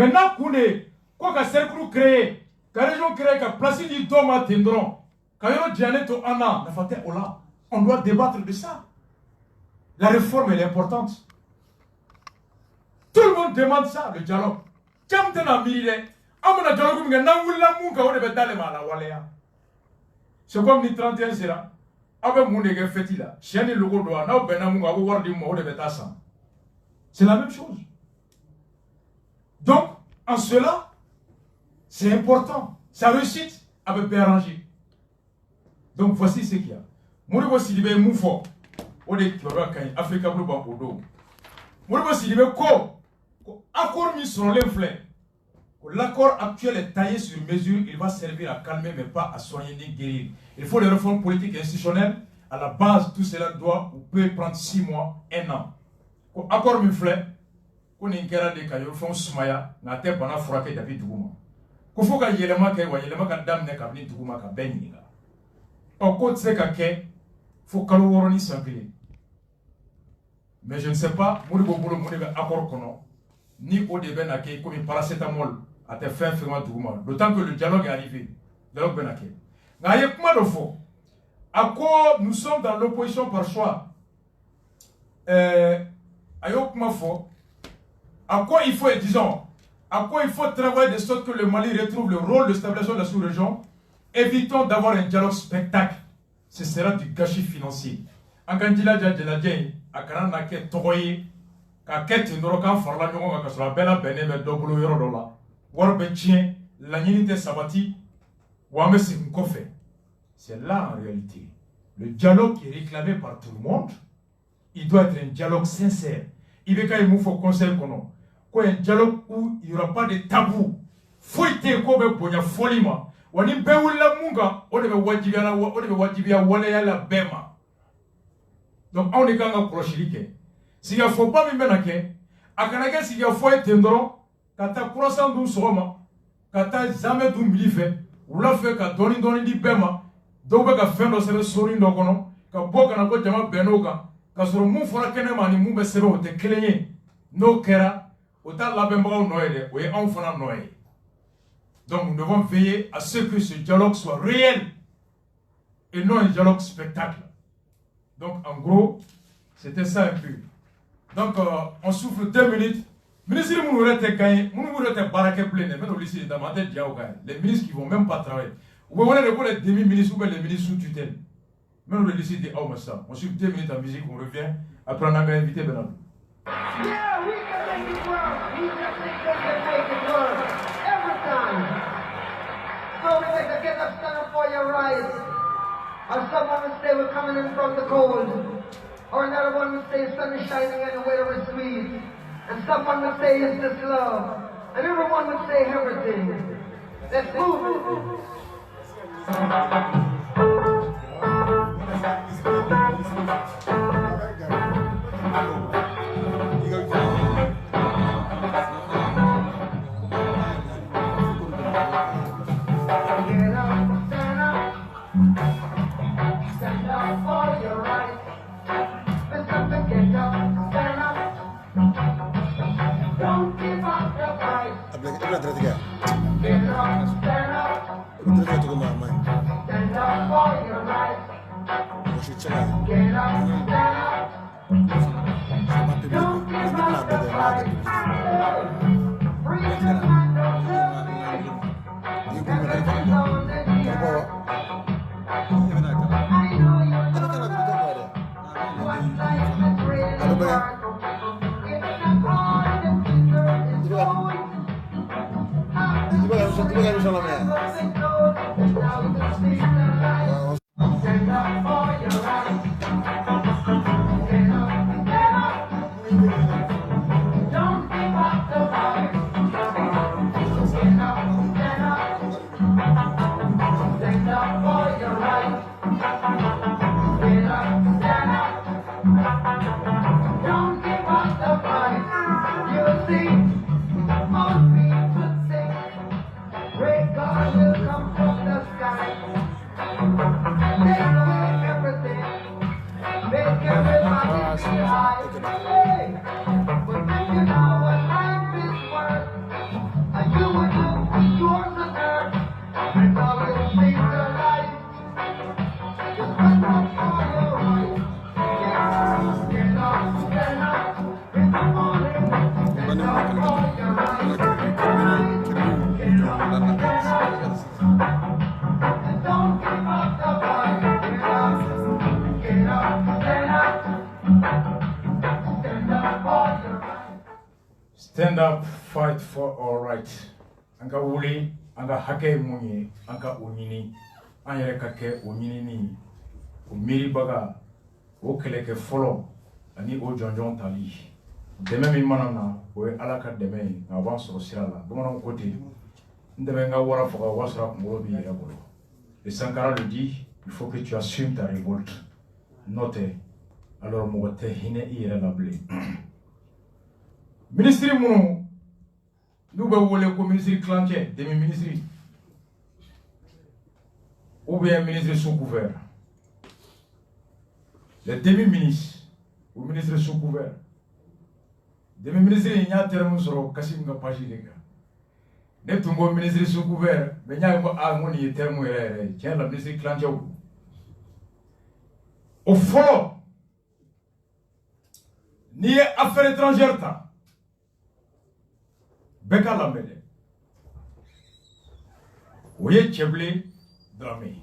Maintenant, quoi que cercle créé, la région créée, que place du Doma Tendron, quand on dit Anna, on doit débattre de ça. La réforme, elle est importante. Tout le monde demande ça, le dialogue. C'est comme le 31 sera. C'est la même chose. Donc, en cela, c'est important. Sa réussite avait bien rangé. Donc, voici ce qu'il y a. Moribo Sidibé Moufo, Ode Kibabakai, Africa Blue Odo. Moribo Sidibé Ko, accord mis sur l'inflé. L'accord actuel est taillé sur mesure, il va servir à calmer mais pas à soigner ni guérir. Il faut des réformes politiques et institutionnelles. À la base, tout cela doit ou peut prendre 6 mois, 1 an. Accord m'inflé, qu'on est en de Kayo, font Soumaya, n'a pas pendant frappé David Dougouma. Qu'il faut qu'il y ait le marque, il y ait le marque d'âme n'est qu'à venir Dougouma qu'à Benniga. Au côté c'est qu'il faut que l'on s'appelle. Mais je ne sais pas, Mouribo Boulou Mouribo accord qu'on ni au début n'a qu'à comme paracétamol à te faire firmer Dougouma. D'autant que le dialogue est arrivé. Dialogue Benaké. N'a pas de faux. À quoi nous sommes dans l'opposition par choix? À quoi il faut, disons, à quoi il faut travailler de sorte que le Mali retrouve le rôle de stabilisation de la sous-région? Évitons d'avoir un dialogue spectacle. Ce sera du gâchis financier. En Gandila Djadjeladien, à Kanana Ket Toye, à Ket Norokan Farlanyon, à Kasra Bella Benem, Dobolo Yorodola, Warbetien, l'Agnité Sabati, Wame Kofe. C'est là en réalité. Le dialogue qui est réclamé par tout le monde, il doit être un dialogue sincère. Il veut qu'il faut conseil qu'on un dialogue où il n'y aura pas de tabou. Faut être comme Bonya Folima. On est la munga, on est wajibia wale la bema. Donc on est quand même prochilique. S'il y a faut pas me menake, à Kanaka s'il y a faut être tendron, quand ta croissant d'un soma, quand ta jamais d'un milife, ou la fait qu'à donner di bema, donc à faire nos services souris d'okono, qu'à boire qu'à quoi jama benoga, qu'à sur mon fora kenema ni mou besero te clénier, no kera, autant la bemba ou noël, ou est enfant noël. Donc nous devons veiller à ce que ce dialogue soit réel et non un dialogue spectacle. Donc en gros, c'était ça un peu. Donc on souffle 2 minutes. Ministre les ministres qui ne vont même pas travailler. Vous voyez les demi-ministres ou les ministres sous tutelle. Même le lycée de Aomassa. On souffle 2 minutes en musique, on revient. Après on a invité Benadou. Yeah, we can make it work. We just think they can make it work. Every time. So we make a get up, stand up for your rights. Or someone will say we're coming in from the cold. Or another one will say sun is shining and the weather is sweet. And someone will say is this love. And everyone will say everything. Let's move. Great God will come. up, fight for our rights. Anga wuli, anga hake munye, anga unini, anyere kake unini ni, umiri baga, okeleke follow, ani o jonjon tali. Deme mi manana, oe alaka deme, nga wanso sirala, bumana kote, ndeme nga wara foka wasra kumolo bi yabolo. Et Sankara le dit, il faut que tu assumes ta révolte. Notez, alors moi te hine irrélablé. Ministre Mounou, nous voulons que ministre Clantier, demi-ministre, ou bien ministre sous couvert. Les demi-ministres, ou ministre sous couvert. Demi-ministre, il y a un terme sur Kassim Gapaji, les gars. Ne tungo ministre sous couvert, mais il y a un terme, tiens, la ministre Clantier. Au fond, ni affaires étrangères, Beka Lamede. Oye Tcheblé Dramé.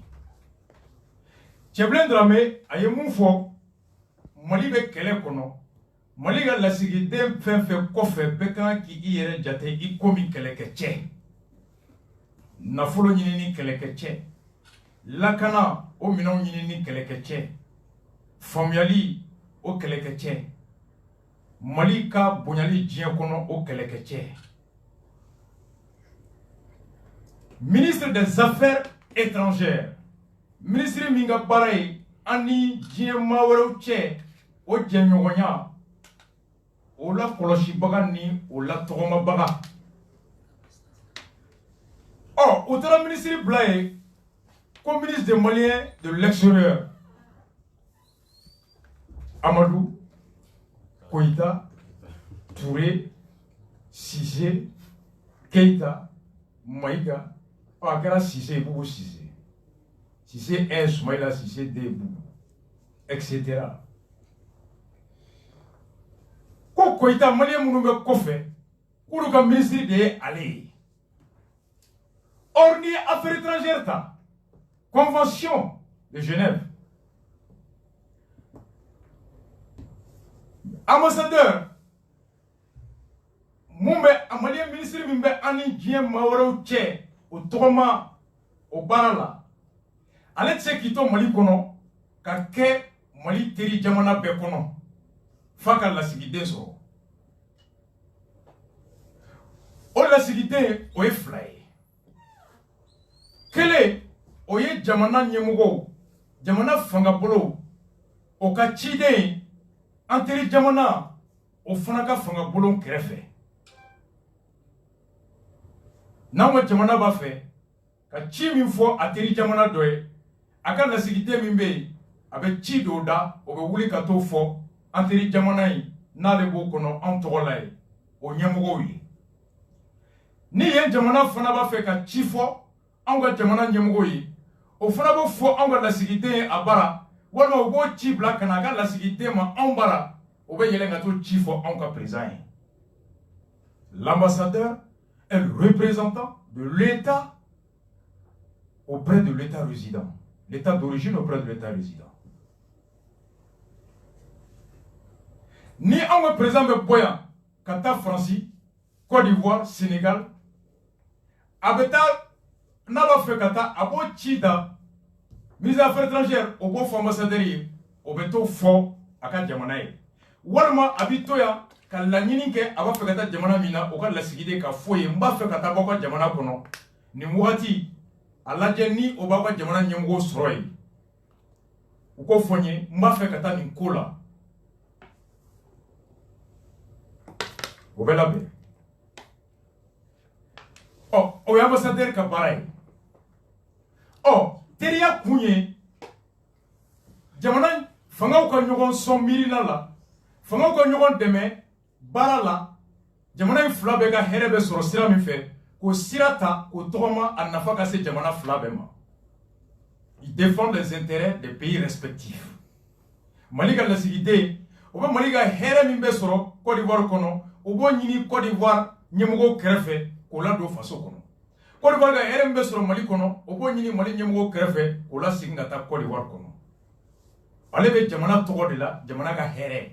Tcheblé Dramé, aye moufo, Mali be kele kono, Mali ga la sigide fenfe kofe beka ki iyere jate ikomi keleke che. Nafolo nyini keleke che. Lakana o minon nyini keleke che. Famyali o keleke che. Mali ka bonyali djien kono o keleke che. Ministre des Affaires étrangères, ministre Minga Baraye, Ani Djien Mawero Che, O Djenyogonya, O la Koloshi Bagani, O la Toroma Baga. Oh, autre ministre Blaye, comme ministre des Maliens de l'extérieur, Amadou, Koïta, Touré, Sissé, Keita, Maïga, ah, grâce si c'est Boubou Sissé. Si c'est un Soumaïla, si c'est des Boubou, etc. Quand Koïta, Malien Mounoube Kofé, Koulouka ministre de Allé. Orni Affaires étrangères, Convention de Genève. Ambassadeur, Moumbe, Amalien ministre Mimbe Ani Djien Mawaro Tche, au Toma, au Barala. Allez, c'est qui tombe Mali Kono, Kake Mali Teri Jamana Bekono, Faka la Sigide so. O la Sigide, o Fly. Kele, Oye Jamana Nyemugo, Jamana Fangabolo, O Kachide, Anteri Jamana, O Fanaka Fangabolo Krefe. Nawa jamana ba fe ka chi min fo ateri jamana doye aka la sigite min be abe chi do da o be wuli ka to fo ateri jamana yi na le bo kono an to lai o nyemugo yi ni ye jamana fana ba fe ka chi fo an ga jamana nyemugo yi o fana bo fo an ga la sigite abara wala o bo chi bla kana ga la sigite ma an bara o be yele ga to chi fo an ka président. L'ambassadeur est le représentant de l'État auprès de l'État résident. L'État d'origine auprès de l'État résident. Ni un président de Boya, Kata France, Côte d'Ivoire, Sénégal, Abeta, Naba Fekata, Abo Chida, mise à affaires étrangères, au bon ambassadeur, au beto fort, à Kadjamanaï. Walma, Abitoya, ka la ɲini kɛ a b'a fɛ ka taa jamana min na o ka lasigiden ka fɔ ye n b'a fɛ ka taa bɔ ka jamana kɔnɔ nin wagati a lajɛ ni o b'a ka jamana ɲɛmɔgɔ sɔrɔ yen u ko fɔ n ye n b'a fɛ ka taa nin ko la o bɛ labɛn ɔ o ye ambassadeur ka baara ye ɔ teriya kun ye jamana fangaw ka ɲɔgɔn sɔn miirina la fangaw ka ɲɔgɔn dɛmɛ baara la jamana in fila bɛɛ ka hɛrɛ bɛ sɔrɔ sira min fɛ k'o sira ta k'o tɔgɔma a nafa ka se jamana fila bɛɛ ma. Ils défendent les intérêts des pays respectifs. Mali ka lasigiden o bɛ Mali ka hɛrɛ min bɛ sɔrɔ Côte d'Ivoire kɔnɔ o b'o ɲini Côte d'Ivoire ɲɛmɔgɔw kɛrɛfɛ k'o ladon faso kɔnɔ. Côte d'Ivoire ka hɛrɛ min bɛ sɔrɔ Mali kɔnɔ o b'o ɲini Mali ɲɛmɔgɔw kɛrɛfɛ k'o lasegin ka taa Côte d'Ivoire kɔnɔ. Ale bɛ jamana tɔgɔ de la jamana ka hɛrɛ.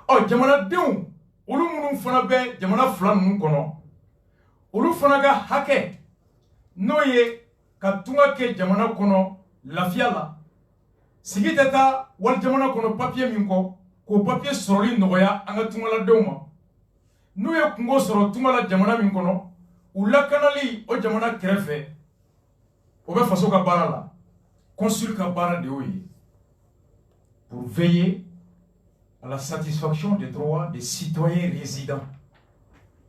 Oh, jamanadenw olu munun fana bɛ jamana fila ninnu kɔnɔ olu fana ka hakɛ n'o ye ka tunga kɛ jamana kɔnɔ lafiya la sigi tɛ taa wali jamana kɔnɔ papiye min kɔ k'o papiye sɔrɔli nɔgɔya an ka tungaladenw ma n'u ye kungo sɔrɔ tungala jamana min kɔnɔ u lakanali o jamana kɛrɛfɛ o bɛ faso ka baara la consul ka baara de y'o ye pour veiller à la satisfaction des droits des citoyens résidents.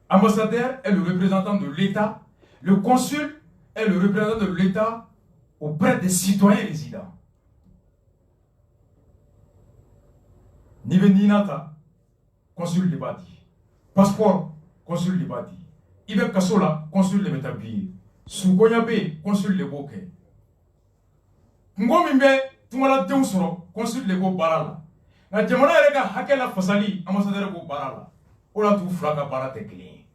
Ambassadeur est le représentant de l'État, le consul est le représentant de l'État auprès des citoyens résidents. Nive Ninata, consul de Badi. Passeport, consul de Badi. Ibe Kasola, consul de Metabi. Sougoyabe, consul de Boke. Ngomimbe, Tumala Deusoro, consul de Bo Barala. Na jamana yɛrɛ ka hakɛ la fasali ambassadeur ko baara la o la t'u fila ka baara tɛ kelen ye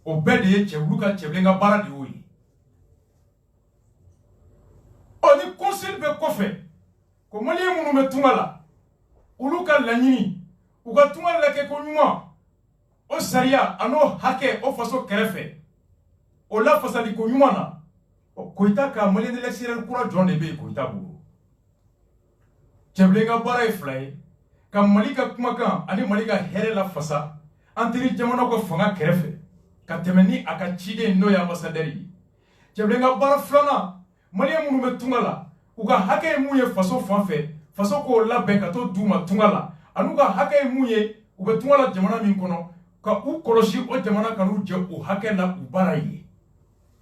o bɛɛ de ye cɛwulu ka cɛbilen ka baara de y'o ye ɔ ni consul bɛ kɔfɛ ko maliyɛn minnu bɛ tunga la olu ka laɲini u ka tunga lakɛ ko ɲuman o sariya a n'o hakɛ o faso kɛrɛfɛ o la fasali ko ɲuman na ɔ Koyita ka maliyɛn de l'extérieur kura jɔn de bɛ yen Koyita bolo cɛbilen ka baara ye fila ye ka Mali ka kumakan ani Mali ka hɛrɛ la fasa an teri jamana ka fanga kɛrɛfɛ ka tɛmɛ ni a ka ciden n'o ye ambassadeur ye cɛbilen ka baara filanan maliyɛn minnu bɛ tunga la u ka hakɛ ye mun ye faso fan fɛ faso k'o labɛn ka to d'u ma tunga la ani u ka hakɛ ye mun ye u bɛ tunga la jamana min kɔnɔ ka u kɔlɔsi o jamana ka n'u jɛ o hakɛ la u baara ye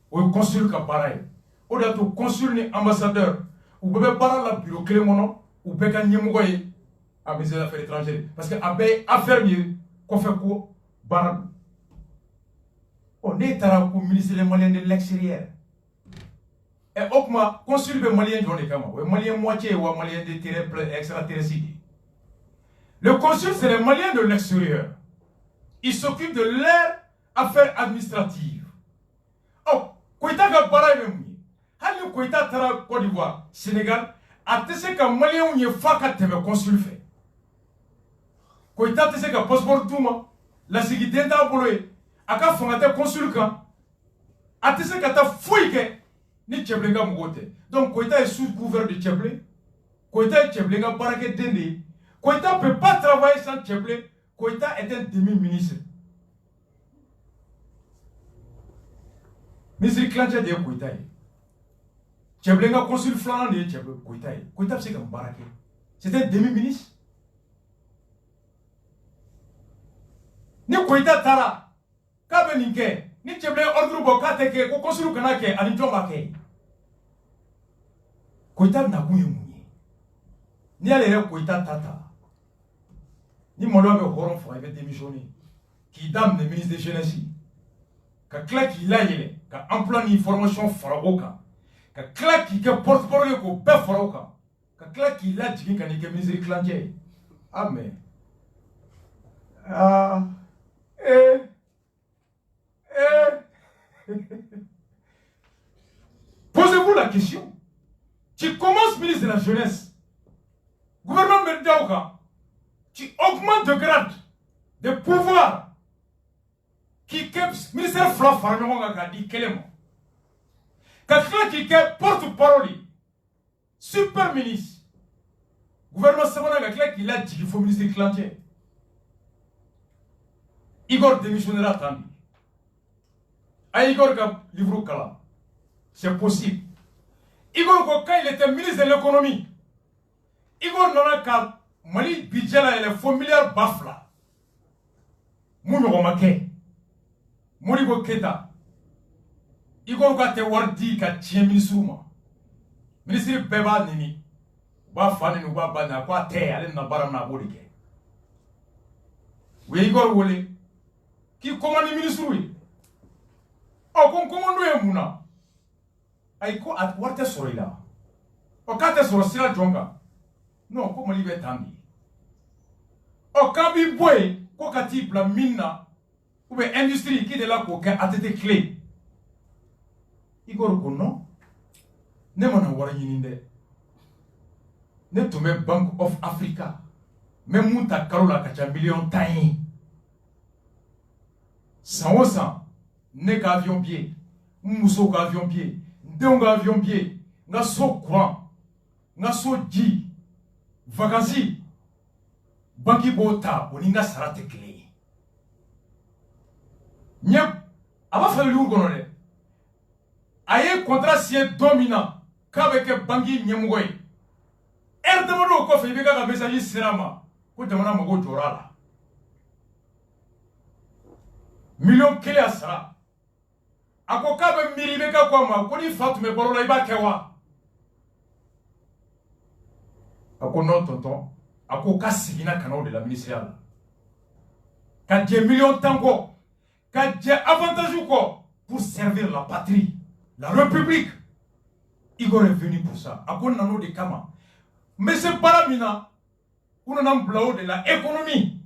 o ye consul ka baara ye o de y'a to consul ni ambassadeur u bɛɛ bɛ baara la bureau kelen kɔnɔ u bɛɛ ka ɲɛmɔgɔ ye a ministère des affaires étrangères parce que a bɛɛ ye affaire min ye kɔfɛ ko baara don ɔ ne taara ko ministère malien de l'extérieur o kuma consul bɛ malien jɔn de kama o ye malien moitié wa malien de terrain extraterrestre de le consul c'est les maliens de l'extérieur ils s'occupent de leurs affaires administratives ɔ Koyita ka baara ye mun ye hali ni Koyita taara Côte d'Ivoire Sénégal a tɛ se ka maliyɛnw ye f'a ka tɛmɛ consul fɛ Koyita tɛ se ka passeport d'u ma lasigiden t'a bolo ye a ka fanga tɛ consul kan a tɛ se ka taa foyi kɛ ni cɛbilen ka mɔgɔw tɛ donc Koyita est sous couvert de cɛbilen Koyita ye cɛbilen ka baarakɛden de ye Koyita peut pas travailler sans cɛbilen Koyita est un demi-ministre ministre kilancɛ de ye Koyita ye cɛbilen ka consul filanan de ye Koyita ye Koyita bɛ se ka baara kɛ c'est un demi-ministre ni Koyita taara k'a bɛ nin kɛ ni cɛbilen ordre bɔ k'a tɛ kɛ ko consul kana kɛ ani jɔn b'a kɛ Koyita nakun ye mun ye n'i y'ale yɛrɛ Koyita ta ni maloya bɛ hɔrɔn faga i bɛ démissionner k'i daminɛ ministre de jeunesse ka tila k'i layɛlɛ ka emploi ni formation fara o kan ka tila k'i kɛ porte-parole ye k'o bɛɛ fara o kan ka tila k'i lajigin ka n'i kɛ ministre kilancɛ ye ah mais posez-vous la question tu commences ministre de la jeunesse gouvernement Medjaouka tu augmentes de grade de pouvoir qui est ministère fila fara ɲɔgɔn kan k'a di kelen ma ka tila k'i kɛ porte-parole super ministre gouvernement sabanan ka tila k'i lajigin fo ministre kilancɛ Igor démissionnera tant de a Igor ka livre kalan c'est possible Igor ko quand il était ministre de l'économie Igor nana ka Mali budget la yɛlɛ fo milliard ba fila mun ɲɔgɔn ma kɛ Modibo Keita Igor ka tɛ wari di ka tiɲɛ ministre ma ministre bɛɛ b'a nini u b'a fa nini u b'a ba nini a ko a tɛ ale nana baara min na a b'o de kɛ u ye Igor wele k'i commande ministre ye ɔ ko n commande ye mun na ayi ko a wari tɛ sɔrɔ i la ɔ k'a tɛ sɔrɔ sira jɔn kan non ko Mali bɛ tan de ɔ k'an b'i bɔ yen ko ka t'i bila mine na ou bien industrie qui de là k'o kɛ ATT clé Igor ko non ne mana wari ɲini dɛ ne tun bɛ Bank of Africa n bɛ mun ta kalo la ka ca miliyɔn 10 ye san o san ne ka avion bie n muso ka avion bie n denw ka avion bie n ka so courant n ka so ji vacances banque b'o ta o ni n ka sara tɛ kelen ye ɲɛ a b'a fɛ lugu kɔnɔ dɛ a ye contrat signé don min na k'a bɛ kɛ banque ɲɛmɔgɔ ye heure damadɔ kɔfɛ i bɛ ka message sera a ma ko jamana mago jɔra a la million kelen a sara a ko k'a bɛ miiri i bɛ ka ko a ma ko ni fa tun bɛ balo la i b'a kɛ wa a ko non tonton a ko k'a seginna ka na o de la ministère la ka jɛ million 10 kɔ ka jɛ avantage kɔ pour servir la patrie la république Igor est venu pour ça a ko n nana o de kama mais c'est baara min na u nana n bila o de la économie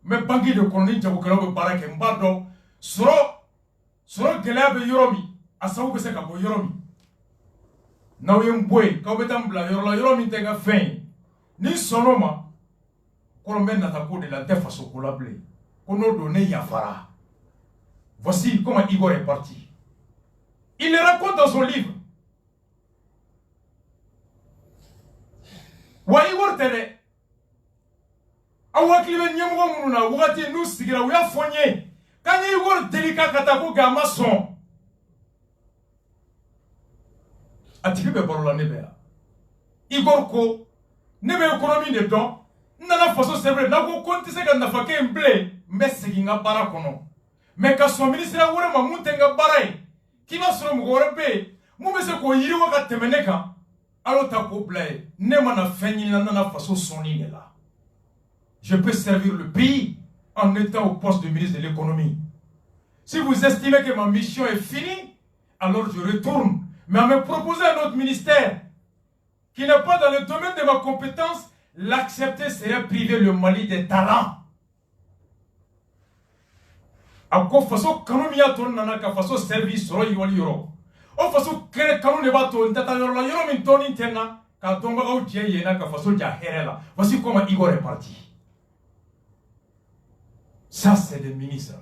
mais banque de kɔnɔ ni jagokɛlaw bɛ baara kɛ n b'a dɔn sɔrɔ gɛlɛya bɛ yɔrɔ min a sababu bɛ se ka bɔ yɔrɔ min n'aw ye n bɔ yen k'aw bɛ taa n bila yɔrɔ la yɔrɔ min tɛ n ka fɛn ye ni n sɔnn'o ma kɔrɔ n bɛ nata ko de la n tɛ faso ko la bilen ko n'o don ne yafara. Voici comment Igor est parti. Il le raconte dans son livre. Wa Igor tɛ dɛ aw hakili bɛ ɲɛmɔgɔ minnu na wagati n'u sigira u y'a fɔ n ye k'an ye Igor deli ka taa ko nka a ma sɔn a tigi bɛ baro la ne bɛ yan Igor ko ne bɛ économie de dɔn n nana faso servir n'a ko n tɛ se ka nafa kɛ n bilen n bɛ segin n ka baara kɔnɔ mais ka sɔn ministère wɛrɛ ma mun tɛ n ka baara ye k'i b'a sɔrɔ mɔgɔ wɛrɛ bɛ yen mun bɛ se k'o yiriwa ka tɛmɛ ne kan alors ta k'o bila ye ne mana fɛn ɲini na n nana faso sɔnni de la. Je peux servir le pays en étant au poste de ministre de l'économie. Si vous estimez que ma mission est finie, alors je retourne. Mais à me proposer un autre ministère qui n'est pas dans le domaine de ma compétence, l'accepter serait priver le Mali des talents. A ko faso kanu min y'a to nana ka faso service sɔrɔ yiwali yɔrɔ o faso kɛnɛ kanu de b'a to n tɛ taa yɔrɔ la yɔrɔ min tɔɔnin tɛ n na k'a dɔnbagaw jɛ yen na ka faso ja hɛrɛ la. Voici comment Igor est parti. Ça, c'est des ministres.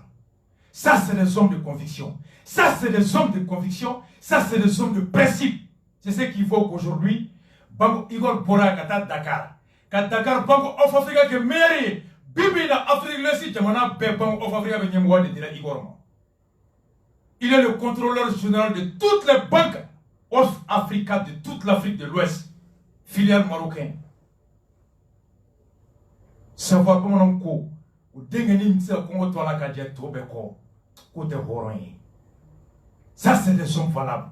Ça, c'est des hommes de conviction. Ça, c'est des hommes de conviction. Ça, c'est des hommes de principe. C'est ce qu'il faut qu'aujourd'hui, Bango Igor Bora Kata Dakar. Quand Dakar, Bango of Africa qui est meilleur, Bibi na Afrique de l'Est, Jamana Bango of Africa qui est meilleur de Igor. Il est le contrôleur général de toutes les banques of Africa, de toute l'Afrique de l'Ouest. Filiale marocaine. Savoir comment on court. Ça, c'est des hommes valables.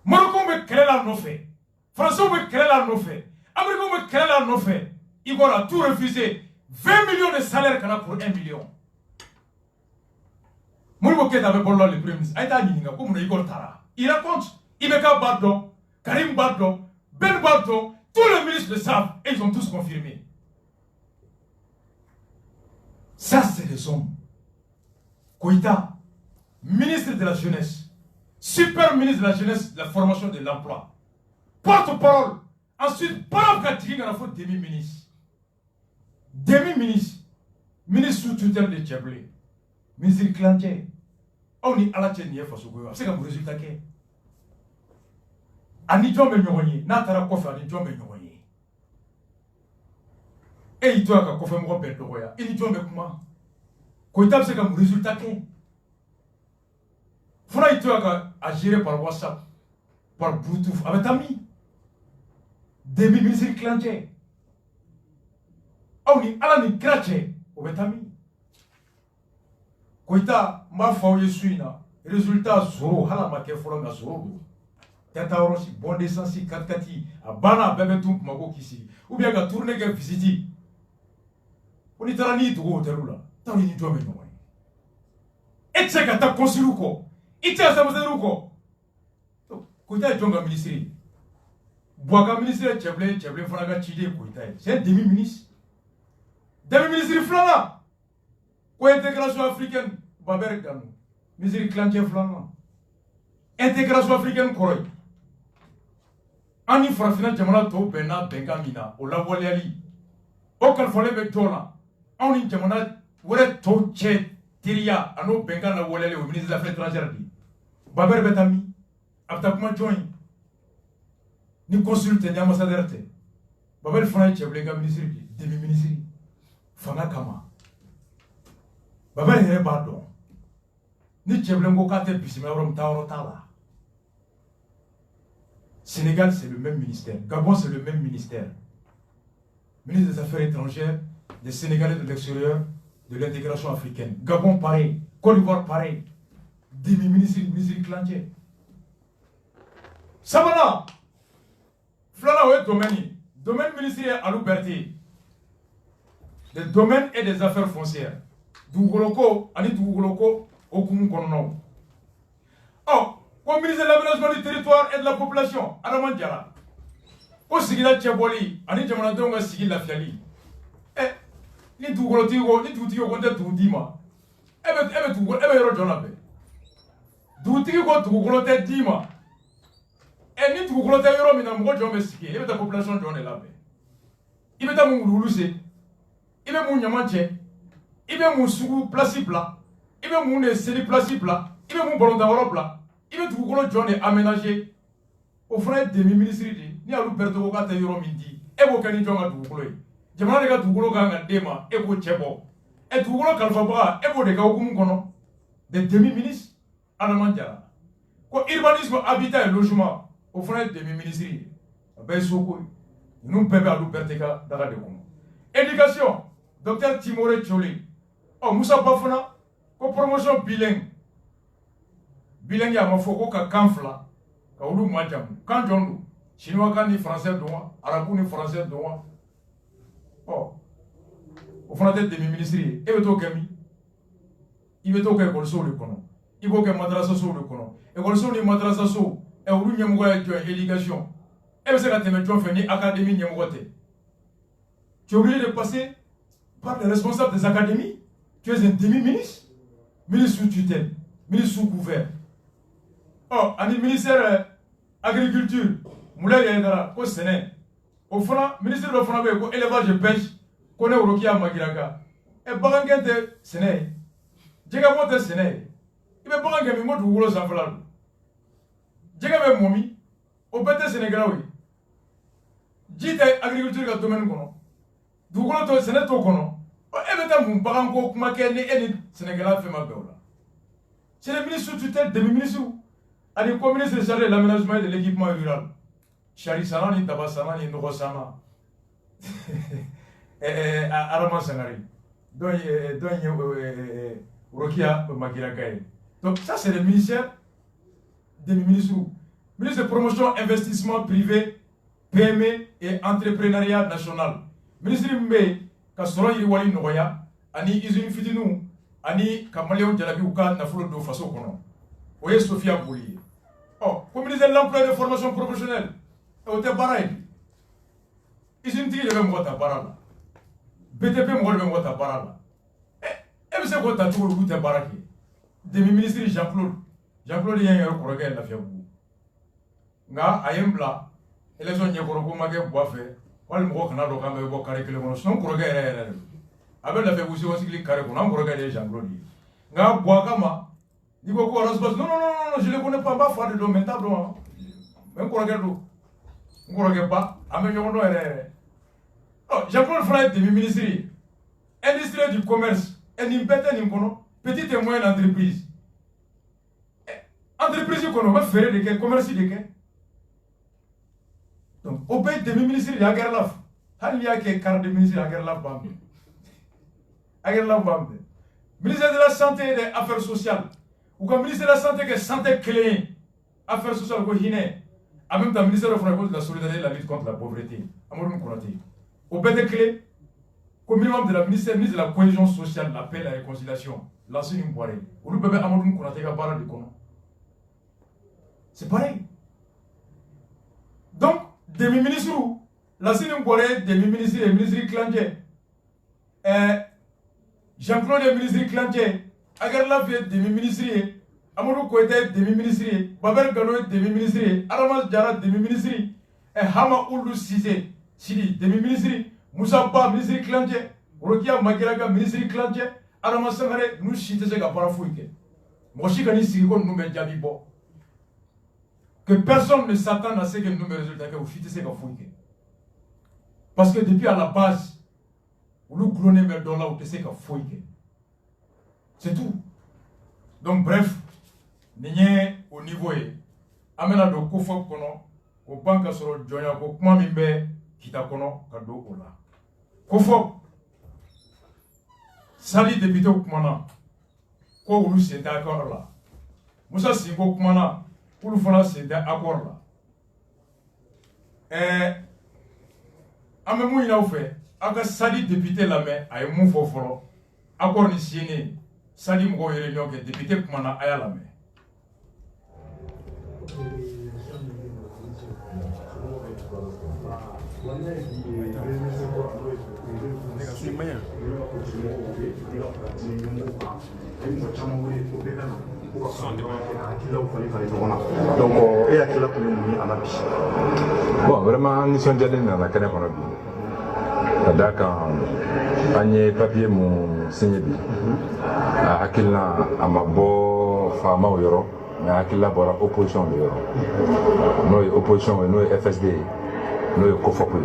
Marocains me créent là nos faits. Français me créent là nos faits. Américains me créent là nos faits. Igor a tout refusé. 20 millions de salaires qu'on a pour 1 million. Moulibo Keïta avait parlé le premier ministre. Aïta Nininga, comme Igor Tara. Il raconte. Ibeka Badon, Karim Badon, Ben Badon, tous les ministres le savent. Et ils ont tous confirmé. Ça, c'est des hommes. Koïta, ministre de la jeunesse, super ministre de la jeunesse, de la formation de l'emploi, porte-parole. Ensuite, parole Katiki, il a fait demi-ministre. Demi-ministre. Ministre sous tutelle de Tchablé. Ministre Clantier. On est à la tienne, c'est comme résultat. Anidjom et Nyonye, Natara Kofa, Anidjom et Nyonye. Et il doit avoir fait mon père de Roya. Il dit comment Koïta, c'est comme résultat. Il faudra qu'il doit agir par WhatsApp, par Bluetooth, avec ami. Demi ministre clanché. On est à la nigrache, avec ami. Koïta, ma foi, je suis là. Résultat, zéro. Hala ma kefola na zéro. Tata orosi, bon descensi, katkati, a bana, bébé tout, mago kisi. Ou bien qu'à tourner, qu'à visiter. On est à la nuit, tu vois, tu es là. Tu es là. Et tu sais que tu as construit quoi. Et tu as fait quoi. Quand tu as un ministre, Boaga ministre, Tchablé, Fanaga, Chide, c'est un demi-ministre. Demi-ministre Flana. Quoi, intégration africaine, Baber Ganou. Ministre Clantier Flana. Intégration africaine, Koroy. Ani Frafina, Jamana, To, Bena, Bengamina, au Lavoliali. Au Calfolé, Betona. On est jamana were to che Tiria, Ano Bengan la Wolele au ministre des Affaires étrangères. Baber Betami, Abtakuma Join, ni consulte, ni ambassadeur. Baber Fana Cheblega ministre, demi-ministre, Fana Kama. Baber Here Bardon, ni Cheblengo Kate Pissimaurum Tauro Tala. Sénégal, c'est le même ministère. Gabon, c'est le même ministère. Ministre des Affaires étrangères, des Sénégalais de l'extérieur, de l'intégration africaine. Gabon, pareil. Côte d'Ivoire, pareil. Demi-ministre, ministre clantier. Samana, Flana, ouais, domaine. Domaine ministériel à l'ouverture. Des domaines et des affaires foncières. Dougoloko, Ani Dougoloko, Okumu Kono. Oh, au ministre de l'aménagement du territoire et de la population, Alaman Diara. Au Sigila Tchaboli, Ani Jamanadonga Sigila Fiali. Eh, ni Dougolotigo, ni Doutigo, Doudima. Ebe Rojonabe. Doutigo, Dougolote Dima. Et ni Dougolote Yoromina, Mojome Siki, et la population de Jonabe. Il est à mon roulousé. Il est mon yamanche. Il est mon sou placipla. Il est mon série placipla. Il est mon ballon d'Europe là. Il est tout gros John est aménagé. Au frère demi-ministre, ni à l'ouverture de Yoromindi. Et vous canez John à Dougloy. Jamana de Douglo Ganga Dema, et vous Chebo. Et Douglo Kalfabra, et vous de Gaokumkono. Des demi-ministres à la Mandiara. Quoi, urbanisme, habitat et logement. Au frère demi-ministre. Ben Soko. Nous payons à l'ouverture de la Décom. Éducation. Docteur Timoré Tcholi. Oh, Moussa Bafona. Ko promotion bilingue. Bilingue ya mafoko ka kanfla. Ka ulu majam. Kan jondu. Chinois kan ni français doa. Arabu ni français doa. Oh. Au fond de demi-ministre. Ebe to kemi. Ibe to ka école so le kono. Ibo ke madrasa so le kono. École so ni madrasa so. E ulu nyamugo ya éducation. Ebe se ka teme ton feni académie nyamugote. Tu es obligé de passer par les responsables des académies. Tu es un demi-ministre. Ministre sous tutelle, ministre sous couvert. Oh, un ministère agriculture, Moulay Yendara, au Sénat. Au fond, ministre de l'Élevage, élevage et pêche, qu'on est au Rokia Magiraka. Et Barangente Sénat. Djegamote Sénat. Il veut pas un mot de Wolo Sanfalal. Djegame Momi, au Pété Sénégalawi. Djite agriculture à domaine kono. Dougolo Sénat au kono. C'est le ministre sous tutelle, demi-ministre. Il est ministre chargé de l'aménagement et de l'équipement rural. Charisana, ni Tabasana, ni Nogosana. Araman Sanari. Donc, Rokia Makirakaye. Donc, ça, c'est le ministère demi-ministre. Ministre de promotion, investissement privé, PME et entrepreneuriat national. Ministre Mbe. Ka sɔrɔ yiriwali nɔgɔya ani usine fitinu ani ka maliyɛnw jalabi u ka nafolo don faso kɔnɔ o ye Sofia Boli ye ɔ ko ministère de l'emploi et de formation professionnelle o tɛ baara ye usine tigi de bɛ mɔgɔ ta baara la BTP mɔgɔ de bɛ mɔgɔ ta baara la e bɛ se k'o ta cogo olu tɛ baara kɛ demi ministre Jean-Claude ye n yɛrɛ kɔrɔkɛ ye Lafiyabugu nka a ye n bila élection ɲɛkɔrɔ ko ma kɛ buwa fɛ wali mɔgɔ kana dɔn k'an bɛ bɔ carré kelen kɔnɔ sinon kɔrɔkɛ yɛrɛ de a bɛ Lafiyabugu Sekɔsigili carré kɔnɔ an kɔrɔkɛ de ye Jean-Claude ye nka buwa kama n'i ko ko Horace Basse non je le connais pas n b'a fa de dɔn mais n t'a dɔn mais n kɔrɔkɛ don n kɔrɔkɛ ba an bɛ ɲɔgɔn dɔn yɛrɛ ɔ Jean-Claude fana ye demi ministre ye industrie du commerce nin bɛɛ tɛ nin kɔnɔ petite et moyenne entreprise entreprise kɔnɔ u bɛ feere de kɛ commerce de kɛ. Donc, au pays de ministre de la guerre là, il y a que car de ministre de la guerre là, ministre de la santé et des affaires sociales, ou comme ministre de la santé qui est santé clé, affaires sociales, en même temps, ministre de la solidarité et de la lutte contre la pauvreté, au pays de clé, comme minimum de la ministre de la cohésion sociale, la paix et la réconciliation, l'ancien Mboire, ou le bébé Amadou Konaté Kabara de Kono. C'est pareil. Donc, demi-ministre, la Sine Mboire, demi-ministre et ministre Clantier. Jean-Claude est ministre Clantier. Agarlaf est demi-ministre. Amadou Kouete demi-ministre. Babel Gano est demi-ministre. Aramas Djara demi-ministre. Hama Oulu Sise, Sidi demi-ministre. Moussa Ba, ministre Clantier. Rokia Magiraga, ministre Clantier. Adama Sangare nous chite ce qu'a pas fouillé. Moi je connais si on nous met Jabibo. Que personne ne s'attende à ce que nous me résultats que vous chitez ce qu'a fouillé. Parce que depuis à la base, vous nous glonnez vers dans là où ce qu'a fouillé. C'est tout. Donc bref, nous au niveau amena do kofo kono ko banka soro jonya ko kuma mimbe kita kono kado ola kofo sali député kumana ko wulu senta accord la Musa Singo kumana wulu fana senta accord la ame mu ina fe aka sali député la me ay mu fo folo accord ni signé sali mo réunion ke député kumana aya la me Donc, et à quel point bon, vraiment, nous sommes allés dans la canne. D'accord, Agnès papier mon signé. À Akilna, à ma beau femme au euro, mais à Akila, pour l'opposition de l'euro. Nous, opposition, nous, FSD, nous, Kofopu.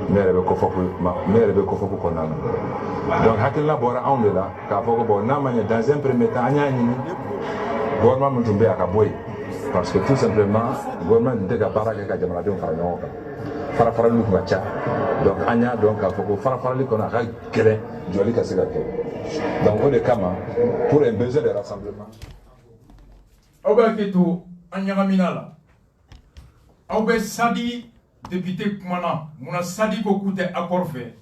Mais elle est Kofopu, mais elle est Kofopu qu'on a. Donc, Akila, pour un de là, car pour que dans un premier temps, le gouvernement m'a tombé à Kaboui. Parce que tout simplement, le gouvernement ne dit pas que les gens ont farafara lu kuma ca donc an y'a dɔn k'a fɔ ko farafarali kɔnɔ a ka gɛlɛn jɔli ka se ka kɛ donc o de kama pour un besoin de rassemblement. Aw b'a kɛ to an ɲagamina la aw bɛ Sadi député kumana munna Sadi ko k'u tɛ accord fɛ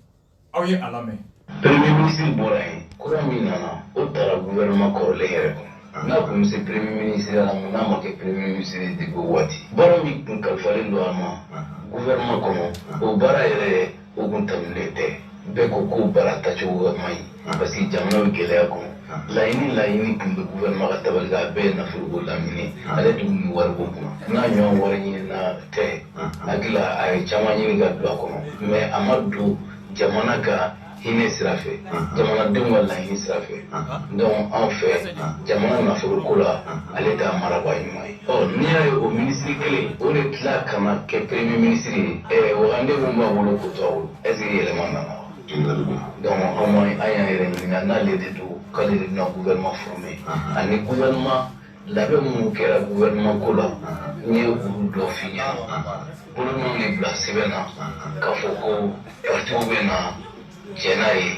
aw ye a lamɛn. Premier ministre bɔra yen kura min nana o taara gouvernement kɔrɔlen yɛrɛ kɔnɔ n'a kun bɛ se premier ministre la mun n'a ma kɛ premier ministre ye depuis o waati baara min kun kalifalen don a ma gouvernement kɔnɔ o baara yɛrɛ o kun tɛmɛlen tɛ bɛɛ ko k'o baara tacogo ma ɲi parce que jamana bɛ gɛlɛya kɔnɔ laɲini kun bɛ gouvernement ka tabali kan a bɛɛ ye nafolo ko lamini ale dun ni wari ko kun n'a ɲɔgɔn wari ɲinina tɛ hakili a ye caman ɲini ka don a kɔnɔ mais a ma don jamana ka hinɛ sira fɛ jamanadenw ka laɲini sira fɛ donc anw fɛ jamana nafolo ko la ale t'a marabaa ɲuman ye n'i y'a ye o minisiri kelen o de tila ka na kɛ premier ministre ye wagande mun b'a bolo ko to a bolo est ce que yɛlɛma nana wa donc an y'a yɛrɛ ɲininka n'ale de don k'ale de bɛna gouvernement former ani gouvernement labɛn minnu kɛra gouvernement ko la n ye olu dɔ f'i ɲɛna bolonɔn de bila sɛbɛn na k'a fɔ ko partiw bɛ na cɛ n'a ye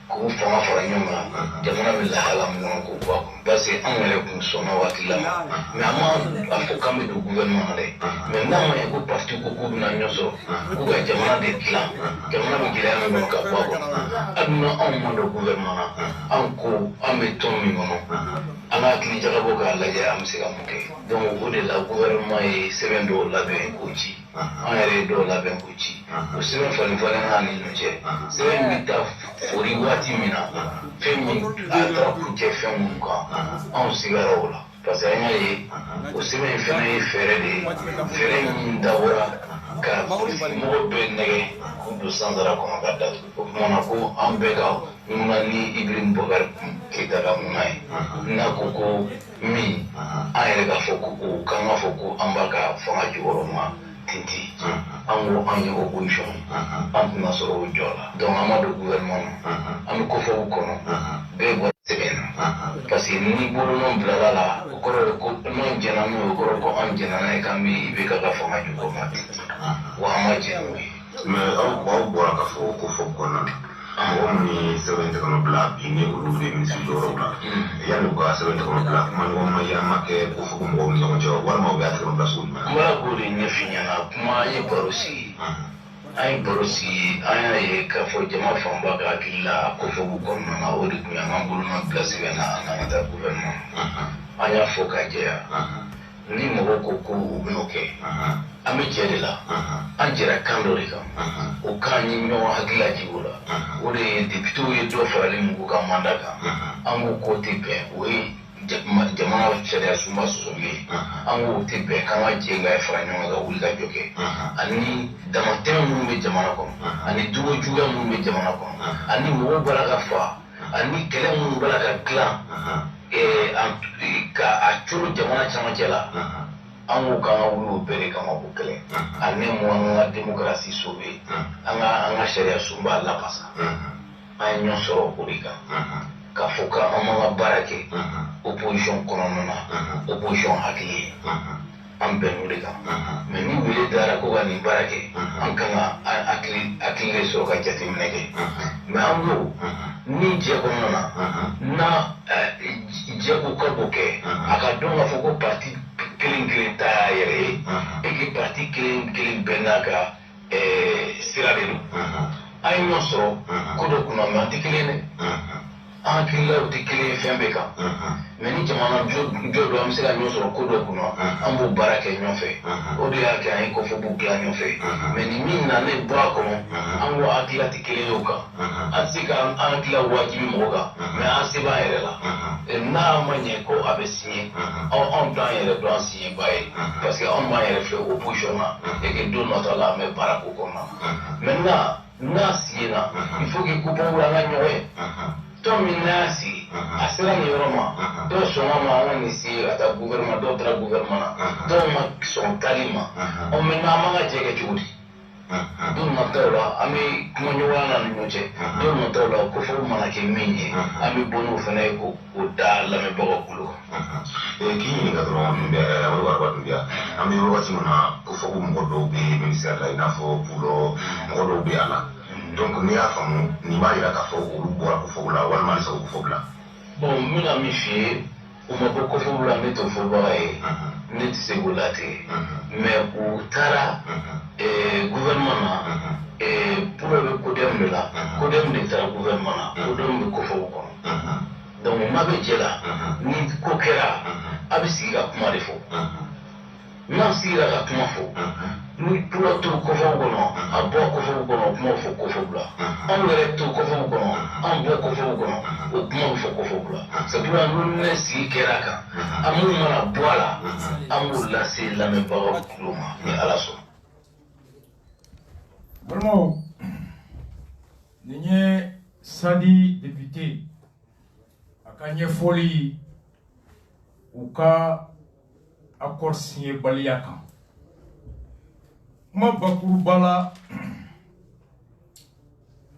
k'u fanga fara ɲɔgɔn kan jamana bɛ lahala min kɔnɔ k'o bɔ a kɔnɔ parce que anw yɛrɛ kun sɔnna waati la ma mais an ma a fɔ k'an bɛ don gouvernement na dɛ mais n'a ma ye ko parti ko k'u bɛna ɲɔ sɔrɔ k'u ka jamana de dilan jamana bɛ gɛlɛya min kɔnɔ ka bɔ a kɔnɔ hali n'anw ma don gouvernement na anw ko an bɛ tɔn min kɔnɔ an ka hakili jagabɔ k'a lajɛ an bɛ se ka mun kɛ donc o de la gouvernement ye sɛbɛn dɔw labɛn k'o ci an yɛrɛ ye dɔw labɛn k'o ci o sɛbɛn falen-falen n'a ni ɲɔgɔn cɛ sɛbɛn bɛ taa fori waati min na fɛn min a taara kuncɛ fɛn minnu kan anw sigara o la parce que an y'a ye o sɛbɛn fana ye fɛɛrɛ de ye fɛɛrɛ min dabɔra ka politigimɔgɔ bɛɛ nɛgɛ k'u don sansara kɔnɔ ka datugu o kumana ko an bɛɛ ka ŋuna ni Ibrahim Boubacar Keita ka ŋuna ye n'a ko ko min an yɛrɛ k'a fɔ ko o k'an ka fɔ ko an b'a ka fanga jukɔrɔ ma tinti an ko an ye opposition an tɛna sɔrɔ o jɔ la donc an ma don gouvernement na an bɛ kɔfɛw kɔnɔ bɛɛ bɔra sɛbɛn na parce que ni bolonɔn bilala la o kɔrɔ ye ko n'an jɛnna n'o ye o kɔrɔ ko an jɛnna n'a ye k'an bɛ IBK ka fanga jukɔrɔ ma tinti wa an ma jɛn n'o ye. Mais aw bɔra ka fɔ ko fɔ kɔnɔna mɔgɔ min ni sɛbɛn tɛ kɔnɔ bila bi ni olu de minisiri jɔyɔrɔw la yanni u ka sɛbɛn tɛ kɔnɔ bila kuma ɲɔgɔn ma ye an ma kɛ ko fɔ ko mɔgɔw ni ɲɔgɔn cɛ walima u bɛ a tɛ kɔnɔ bila sugu jumɛn. n b'a k'o de ɲɛf'i ɲɛna kuma an ye baro sigi an y'a ye k'a fɔ jama fanba ka hakili la ko fɔ k'u kɔnɔna na o de tun y'an ka bolonɔ bila sɛbɛn na an ka taa gouvernement an y'a fɔ k'a jɛya ni mɔgɔw ko ko u bɛn'o kɛ an bɛ jɛ de la an jɛra kan dɔ de kan o kan ye ɲɔgɔn hakilila jigi o la o de ye députéw ye dɔ faralen mun k'u ka mandat kan an k'o ko tɛ bɛn o ye jamana sariya sunba sɔsɔli ye an k'o tɛ bɛn k'an ka jɛ ka fara ɲɔgɔn kan ka wuli ka jɔ kɛ ani damatɛmɛ minnu bɛ jamana kɔnɔ ani jogo juguya minnu bɛ jamana kɔnɔ ani mɔgɔw bɔra ka fa ani kɛlɛ minnu bala ka dilan ka a curu jamana camancɛ la an ko k'an ka wuli o bɛɛ de kama ko kɛlɛ ani mun an ka démocratie sauver an ka sariya sunba lapasa an ye ɲɔgɔn sɔrɔ o de kan k'a fɔ k'an man ka baara kɛ opposition kɔnɔna na opposition hakili ye an bɛn o de kan mais ni wele dara ko ka nin baara kɛ an kan ka hakili de sɔrɔ ka jateminɛ kɛ mais an ko ni jɛ kɔnɔna na na jɛ ko ka bɔ kɛ a ka dɔn k'a fɔ ko parti kelen ta y'a yɛrɛ ye et que parti kelen bɛɛ n'a ka sira de don an ye ɲɔgɔn sɔrɔ ko dɔ kunna mais an tɛ kelen dɛ an hakililaw tɛ kelen ye fɛn bɛɛ kan mais ni jamana jɔ dɔ an bɛ se ka ɲɔgɔn sɔrɔ ko dɔ kunna an b'o baara kɛ ɲɔgɔn fɛ o de y'a kɛ an ye kɔfɛbugu dilan ɲɔgɔn fɛ mais ni min nalen bɔ a kɔnɔ an ko hakilila tɛ kelen ye o kan an tɛ se ka an hakilila wajibi mɔgɔ kan mais an se b'an yɛrɛ la n'a ma ɲɛ ko a bɛ signé anw t'an yɛrɛ dɔn an signé ba ye parce que anw b'an yɛrɛ filɛ opposition na et que don nata la an bɛ baara k'o kɔnɔna maintenant n'a signé na il faut que coupon wula an ka ɲɔgɔn ye tɔn min n'a sigi a sera nin yɔrɔ ma dɔw sɔnna ma an ka nin sigi ka taa gouvernement dɔw taara gouvernement na dɔw ma sɔn tali ma maintenant an man ka jɛ kɛ cogo di don nataw la an bɛ kuma ɲɔgɔnya na ni ɲɔgɔn cɛ don nataw la ko fɔ mana kɛ min ye an bɛ bɔ n'o fana ye k'o da lamɛnbagaw kulo kan. K'i ɲininka dɔrɔn min bɛ Amadu Waraba Dunbiya an bɛ wagati min na ko fɔ ko mɔgɔ dɔw bɛ ministère la i n'a fɔ Pulo mɔgɔ dɔw bɛ a la donc n'i y'a faamu nin b'a jira k'a fɔ olu bɔra Kofɔbu la walima halisa o Kofɔbu la. Bon n bɛna min f'i ye u ma bɔ Kofɔbu la ne t'o fɔbaga ye ne tɛ se k'o latigɛ mais u taara gouvernement na Pulo bɛ CODEM de la CODEM de taara gouvernement na CODEM bɛ Kofɔbu kɔnɔ donc n'a bɛ jɛ la ni ko kɛra a bɛ sigi ka kuma de fɔ n'an sigira ka kuma fɔ ni Pulo to Kofɔbu kɔnɔ a bɔ Kofɔbu kɔnɔ kuma fɔ Kofɔbu la anw yɛrɛ to Kofɔbu kɔnɔ an bɔ Kofɔbu kɔnɔ o kuma bɛ fɔ Kofɔbu la c'est pourquoi n'u ne sigi kɛra kan an minnu mana bɔ a la an b'o lase lamɛnbagaw tulo ma ni Ala sɔnna. Balimaw nin ye Sadi député a ka ɲɛfɔli u ka accord signé baliya kan kuma bakuruba la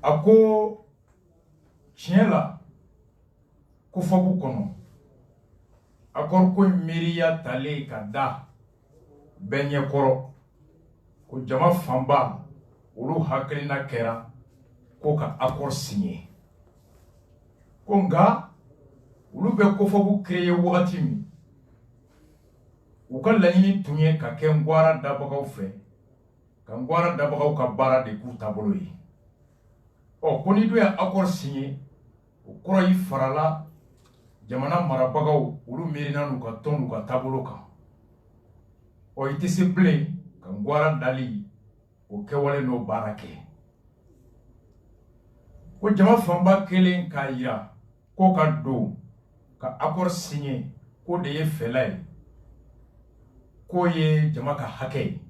a ko tiɲɛ la Kofɔbu kɔnɔ accord ko in miiriya talen ka da bɛɛ ɲɛkɔrɔ ko jama fanba olu hakilina kɛra ko ka accord signé ko nka olu bɛ Kofɔbu créé wagati min u ka laɲini tun ye ka kɛ Ngwara dabagaw fɛ ka Ngwara dabagaw ka baara de k'u taabolo ye ko ni dun ye accord signé o kɔrɔ yi farala jamana marabagaw olu miirina n'u ka tɔn n'u ka taabolo kan i tɛ se bilen ka Ngwara dali o kɛwale n'o baara kɛ ko jama fanba kelen k'a yira ko ka don ka accord signé ko de ye fɛla ye ko ye jama ka hakɛ ye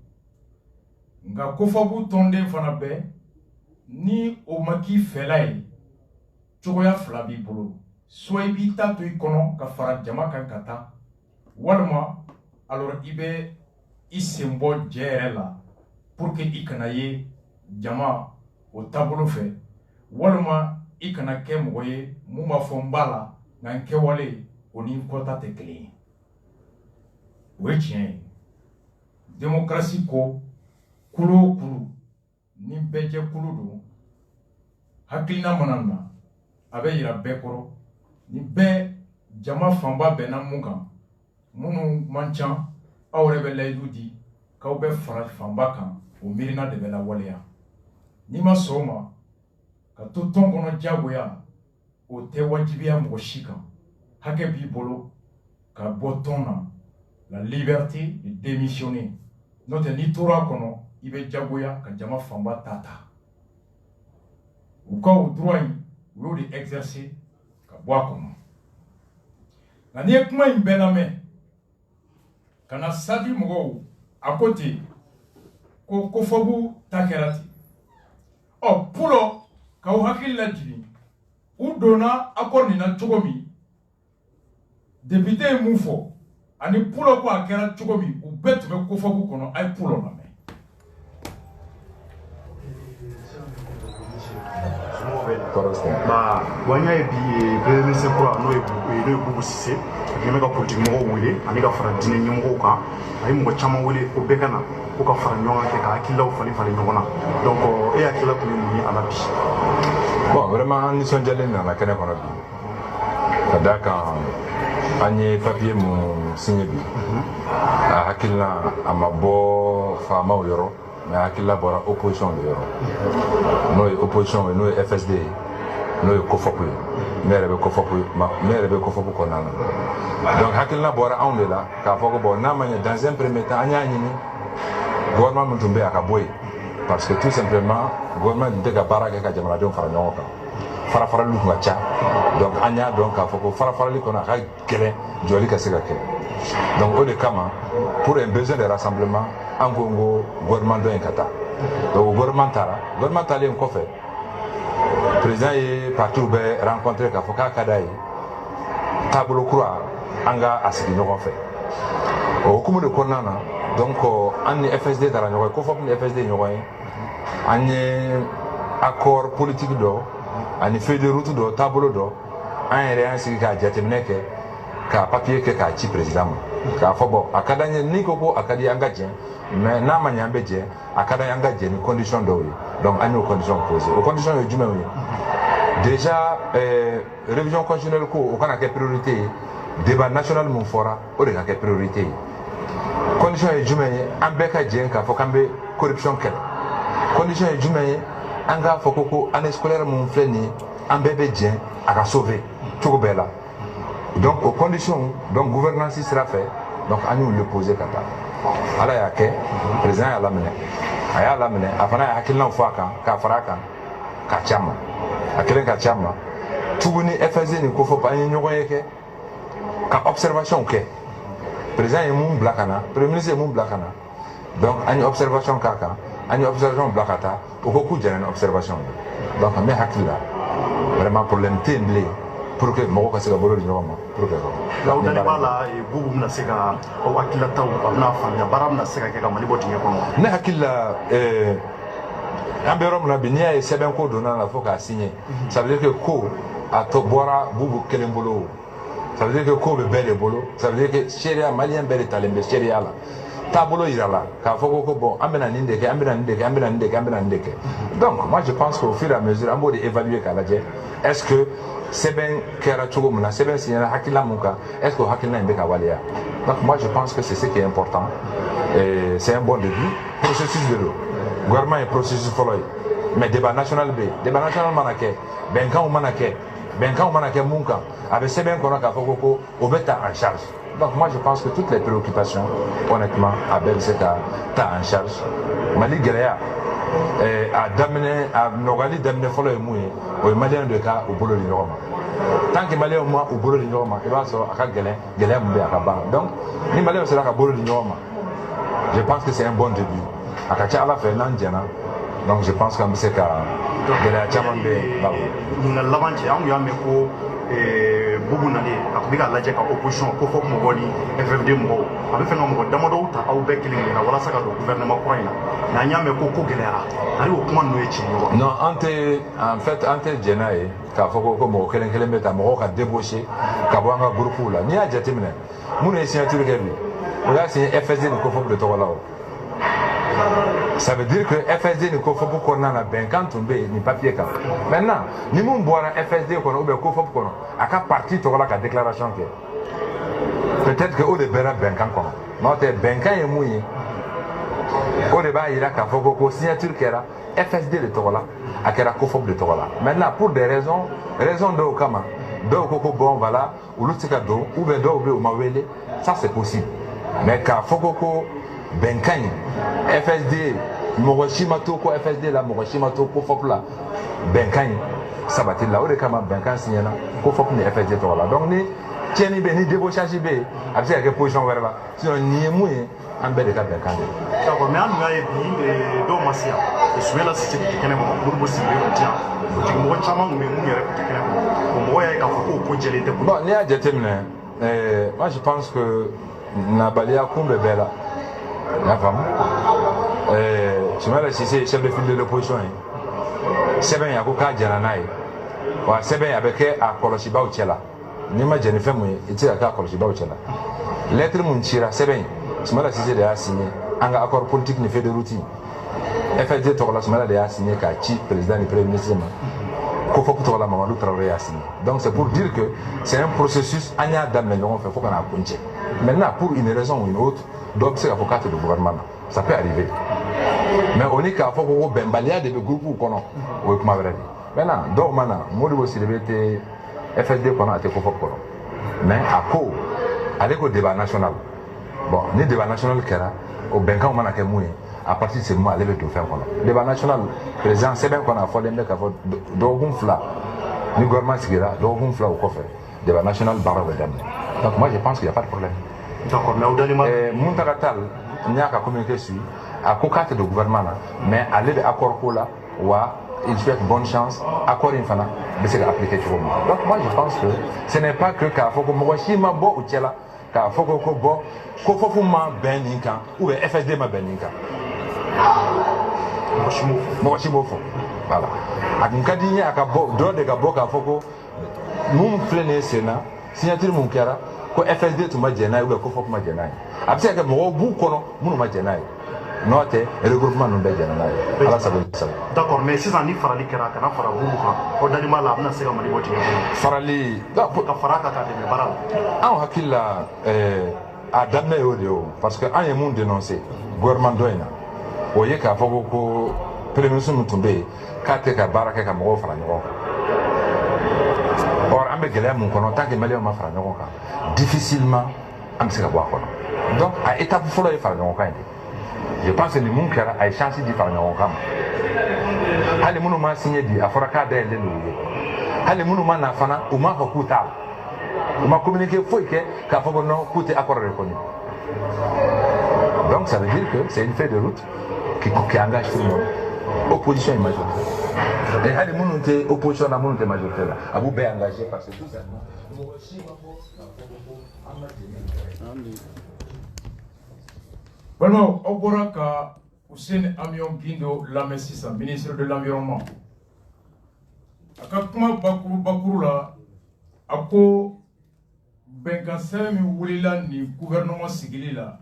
nka Kofɔbu tɔnden fana bɛɛ ni o ma k'i fɛla ye cogoya fila b'i bolo soit i b'i ta to i kɔnɔ ka fara jama kan ka taa walima alors i bɛ i sen bɔ jɛ yɛrɛ la pour que i kana ye jama o taabolo fɛ walima i kana kɛ mɔgɔ ye mun b'a fɔ n b'a la nka n kɛwale o ni n kɔta tɛ kelen ye o ye tiɲɛ ye démocratie ko kulu o kulu ni bɛɛ jɛ kulu don hakilina mana na a bɛ yira bɛɛ kɔrɔ ni bɛɛ jama fanba bɛnna mun kan minnu man ca aw yɛrɛ bɛ layidu di k'aw bɛ fara fanba kan o miirina de bɛ lawaleya n'i ma sɔn o ma ka to tɔn kɔnɔ jagoya o tɛ wajibiya mɔgɔ si kan hakɛ b'i bolo ka bɔ tɔn na la liberté de démissionner n'o tɛ n'i tora a kɔnɔ i bɛ jagoya ka jama fanba ta u ka o droit in u y'o de exercer ka bɔ a kɔnɔ nka n'i ye kuma in bɛɛ lamɛn ka na Sadi mɔgɔw a ko ten ko Kofɔbu ta kɛra ten Pulo k'aw hakili lajigin u donna accord nin na cogo min député ye mun fɔ ani pulo ko a kɛra cogo min u bɛɛ tun bɛ kofɔbu kɔnɔ a ye pulo lamɛn. wanya ye bi premier ministre kura n'o ye Boubou Cissé a bɛ ka politique mɔgɔw wele ani ka fara diinɛ ɲɛmɔgɔw kan a ye mɔgɔ caman wele ko bɛɛ ka na ko ka fara ɲɔgɔn kɛ ka hakililaw falen falen ɲɔgɔn na donc e hakilila tun ye mun ye a la bi. Bon, vraiment nisɔndiyalen nana kɛnɛ kɔnɔ bi ka d'a kan an ye papier mun signé bi a hakilina a ma bɔ faamaw yɔrɔ mais hakilila bɔra opposition de yɔrɔ n'o ye opposition ye n'o ye FSD ye n'o ye COFOP ye ne yɛrɛ bɛ COFOP kɔnɔna na donc hakilina bɔra anw de la k'a fɔ ko bon n'a ma ɲɛ dans un premier temps an y'a ɲini gouvernement min tun bɛ yen a ka bɔ yen parce que tout simplement gouvernement tun tɛ ka baara kɛ ka jamanadenw fara ɲɔgɔn kan farafarali tun ka ca donc an y'a dɔn k'a fɔ ko farafarali kɔnɔ a ka gɛlɛn jɔli ka se ka kɛ donc o de kama pour un besoin de rassemblement an ko n ko gouvernement dɔ in ka taa donc gouvernement taara gouvernement taalen kɔfɛ président ye partiw bɛɛ rencontré k'a fɔ k'a ka d'a ye taabolo kura an ka a sigi ɲɔgɔn fɛ o hukumu de kɔnɔna na donc an ni FSD taara ɲɔgɔn ye COFOP ni FSD ye ɲɔgɔn ye an ye accord politique dɔ ani feuille de route dɔ taabolo dɔ an yɛrɛ y'an sigi k'a jateminɛ kɛ ka papier kɛ k'a ci président ma k'a fɔ bon a ka d'an ye ni ko ko a ka di an ka jɛn mais n'a ma ɲɛ an bɛ jɛn a ka d'an ye an ka jɛn ni condition dɔw ye donc an y'o condition posé o condition ye jumɛnw ye déjà révision constitutionnelle ko o kana kɛ priorité ye débat national mun fɔra o de ka kɛ priorité ye condition ye jumɛn ye an bɛɛ ka jɛn k'a fɔ k'an bɛ corruption kɛlɛ condition ye jumɛn ye an k'a fɔ ko année scolaire mun filɛ nin ye an bɛɛ bɛ jɛn a ka sauver cogo bɛɛ la donc aux conditions donc gouvernance sira fɛ donc an y'u le poser ka taa ala y'a kɛ président y'a laminɛ a fana ye hakilinaw fɔ a kan k'a fara a kan ka ca ma a kelen ka ca ma tuguni FSD ni COFOP an ye ɲɔgɔn ye kɛ ka observation kɛ président ye mun bila ka na premier ministre ye mun bila ka na donc an ye observation k'a kan an ye observation bila ka taa o ko k'u jɛna ni observation ye donc n bɛ hakili la vraiment problème tɛ yen bilen pour que mɔgɔw ka se ka bolo di ɲɔgɔn ma pour que aw dalen b'a la Boubou bɛna se ka aw hakililataw a bɛna faamuya baara bɛna se ka kɛ ka Mali bɔ dingɛ kɔnɔ. ne hakili la an bɛ yɔrɔ min na bi n'i y'a ye sɛbɛn ko donna la fo k'a signé ça veut dire que ko a tɔ bɔra Boubou kelen bolo ça veut dire que ko bɛ bɛɛ de bolo ça veut dire que sariya maliyɛn bɛɛ de talen bɛ sariya la taabolo yira la k'a fɔ ko bon an bɛna nin de kɛ an bɛna nin de kɛ an bɛna nin de kɛ an bɛna nin de kɛ donc moi je pense qu'au fur et à mesure an b'o de évaluer k'a lajɛ est-ce que sɛbɛn kɛra cogo min na sɛbɛn signera hakilila mun kan est-ce que o hakilina in bɛ ka waleya donc moi je pense que c'est ce qui est important et c'est un bon début processus de do gouvernement ye processus fɔlɔ ye mais débat national bɛ yen débat national mana kɛ bɛnkanw mana kɛ mun kan a bɛ sɛbɛn kɔnɔ k'a fɔ ko o bɛ ta en charge donc moi je pense que toutes les préoccupations honnêtement a bɛɛ bɛ se ka ta en charge Mali gɛlɛya a daminɛ a nɔgɔyali daminɛ fɔlɔ ye mun ye o ye maliyɛnw de ka u bolo di ɲɔgɔn ma tant que maliyɛnw ma u bolo di ɲɔgɔn ma i b'a sɔrɔ a ka gɛlɛya min bɛ yen a ka ban donc ni maliyɛnw sera ka bolo di ɲɔgɔn ma je pense que c'est un bon début a ka ca ala fɛ n'an jɛna donc je pense qu'an bɛ se ka gɛlɛya caman bɛ yen. ɲininkali laban cɛ an kun y'a mɛn ko Boubou nalen a tun bɛ ka lajɛ ka opposition COFOP mɔgɔw ni FFD mɔgɔw a bɛ fɛ ka mɔgɔ damadɔw ta aw bɛɛ kelen na walasa ka don gouvernement kura in na mais an y'a mɛn ko gɛlɛyara hali o kuma ninnu ye tiɲɛ ye wa. non en fait an tɛ jɛn n'a ye k'a fɔ ko mɔgɔ kelen kelen bɛ ta mɔgɔw ka débaucher ka bɔ an ka groupe la n'i y'a jateminɛ minnu ye signature kɛ bi o y'a signé FSD ni COFOP de tɔgɔ la o. Ça veut dire que FSD ni COFOP kɔnɔna na bɛnkan tun bɛ yen ni papier kan maintenant ni mun bɔra FSD kɔnɔ ou bien COFOP kɔnɔ a ka parti tɔgɔ la ka déclaration kɛ peut-être que o de bɛra bɛnkan kɔnɔ n'o tɛ bɛnkan ye mun ye o de b'a yira k'a fɔ ko signature kɛra FSD de tɔgɔ la a kɛra COFOP de tɔgɔ la maintenant pour des raisons dɔw kama dɔw ko bon voilà olu tɛ se ka don ou bien dɔw bɛ yen u ma wele ça c'est possible mais k'a fɔ ko bɛnkan in FSD mɔgɔ si ma to ko FSD la mɔgɔ si ma to COFOP la bɛnkan in sabati la o de kama bɛnkan signera COFOP ni FSD tɔgɔ la donc ni tiɲɛni bɛ yen ni débauchage bɛ yen a bɛ se ka kɛ position wɛrɛ la sinon nin ye mun ye an bɛɛ de ka bɛnkan de ye. d'accord mais an dun y'a ye bi dɔw ma se yan Soumaïla Cissé tɛ kɛnɛ kɔnɔ Modibo sigilen don diyan politique mɔgɔ caman kun bɛ mun yɛrɛ tun tɛ kɛnɛ kɔnɔ o mɔgɔ y'a ye k'a fɔ k'o ko jɛlen tɛ bon n'i y'a jateminɛ moi je pense que nabaliya kun bɛ bɛɛ la i y'a faamu Soumaïla Cissé chef de file de l'opposition ye sɛbɛn a ko k'a jɛna n'a ye wa sɛbɛn a bɛ kɛ a kɔlɔsibaw cɛ la n'i ma jɛ ni fɛn mun ye i tɛ se ka kɛ a kɔlɔsibaw cɛ la lettre mun cira sɛbɛn Soumaïla Cissé de y'a signé an ka accord politique ni feuille de route FSD tɔgɔ la Soumaïla de y'a signé k'a ci président ni premier ministre ma ko fɔ tɔgɔ la Mamadou Traoré y'a signé donc c'est pour dire que c'est un processus an y'a daminɛ ɲɔgɔn fɛ fo ka n'a kuncɛ maintenant pour une raison ou une autre dɔ bɛ se k'a fɔ k'a tɛ don gouvernement na ça peut arriver mais o ni k'a fɔ ko bɛnbaliya de bɛ groupe kɔnɔ o ye kuma wɛrɛ de maintenant dɔw ma na Modibo Sidibé tɛ FSD kɔnɔ a tɛ ko fɔ kɔnɔ mais a ko ale ko débat national bon ni débat national kɛra o bɛnkanw mana kɛ mun ye à partir de ce moment ale bɛ don fɛn kɔnɔ débat national président sɛbɛn kɔnɔ a fɔlen bɛ k'a fɔ dɔgɔkun fila ni gouvernement sigira dɔgɔkun fila o kɔfɛ débat national baara bɛ daminɛ donc moi je pense qu'il y a pas de problème. D'accord mais o dali ma Muntaka Tall n y'a ka communiqué su a ko k'a tɛ don gouvernement na mais ale bɛ accord ko la wa il souhaite bonne chance accord in fana bɛ se ka appliquer cogo min na donc moi je pense que ce n'est pas que k'a fɔ ko mɔgɔ si ma bɔ u cɛ la k'a fɔ ko bɔ ko fɔfu ma bɛn nin kan ou bien FSD ma bɛn nin kan mɔgɔ si m'o fɔ voilà a tun ka di n ye a ka bɔ dɔ de ka bɔ k'a fɔ ko mun filɛ nin ye sen na signature mun kɛra ko FSD tun ma jɛn n'a ye ou bien ko fɔfu ma jɛn n'a ye a bɛ se ka kɛ mɔgɔw b'u kɔnɔ minnu ma jɛn n'a ye n'o tɛ regroupement ninnu bɛɛ jɛnna n'a ye ala sago i sago. d'accord mais sisan ni farali kɛra kana fara Bubu kan o dali ma la a bɛna se ka Mali bɔ tigɛ kɔnɔ. farali ka fara kan k'a dɛmɛ baara la. anw hakili la a daminɛ y'o de ye o parce que an ye mun dénoncé gouvernement dɔ in na o ye k'a fɔ ko premier ministre min tun bɛ yen k'a tɛ ka baara kɛ ka mɔgɔw fara ɲɔgɔn kan or an bɛ gɛlɛya mun kɔnɔ tant que maliyɛnw ma fara ɲɔgɔn kan difficilement an bɛ se ka bɔ a kɔnɔ donc a étape fɔlɔ ye fara ɲɔgɔn kan ye de. Je pense que ni mun kɛra a ye chance di fara ɲɔgɔn kan ma hali minnu ma signé bi a fɔra k'a dayɛlɛlen don u ye hali minnu ma na fana u m'a fɔ k'u t'a la u ma communiqué foyi kɛ k'a fɔ ko non k'u tɛ accord reconnu donc ça veut dire que c'est une feuille de route qui engage tout le monde opposition est majoritaire et hali minnu tɛ opposition na minnu tɛ majoritaire la a b'u bɛɛ engagé parce que tout simplement mɔgɔ si ma fɔ k'a fɔ ko an ma dɛmɛ. Bueno, Oboraka Hussein Amion Guindo Lamessissa, ministre de l'Environnement. Akakuma Bakuru la, ako Benkansemi Wulila ni gouvernement sigili la,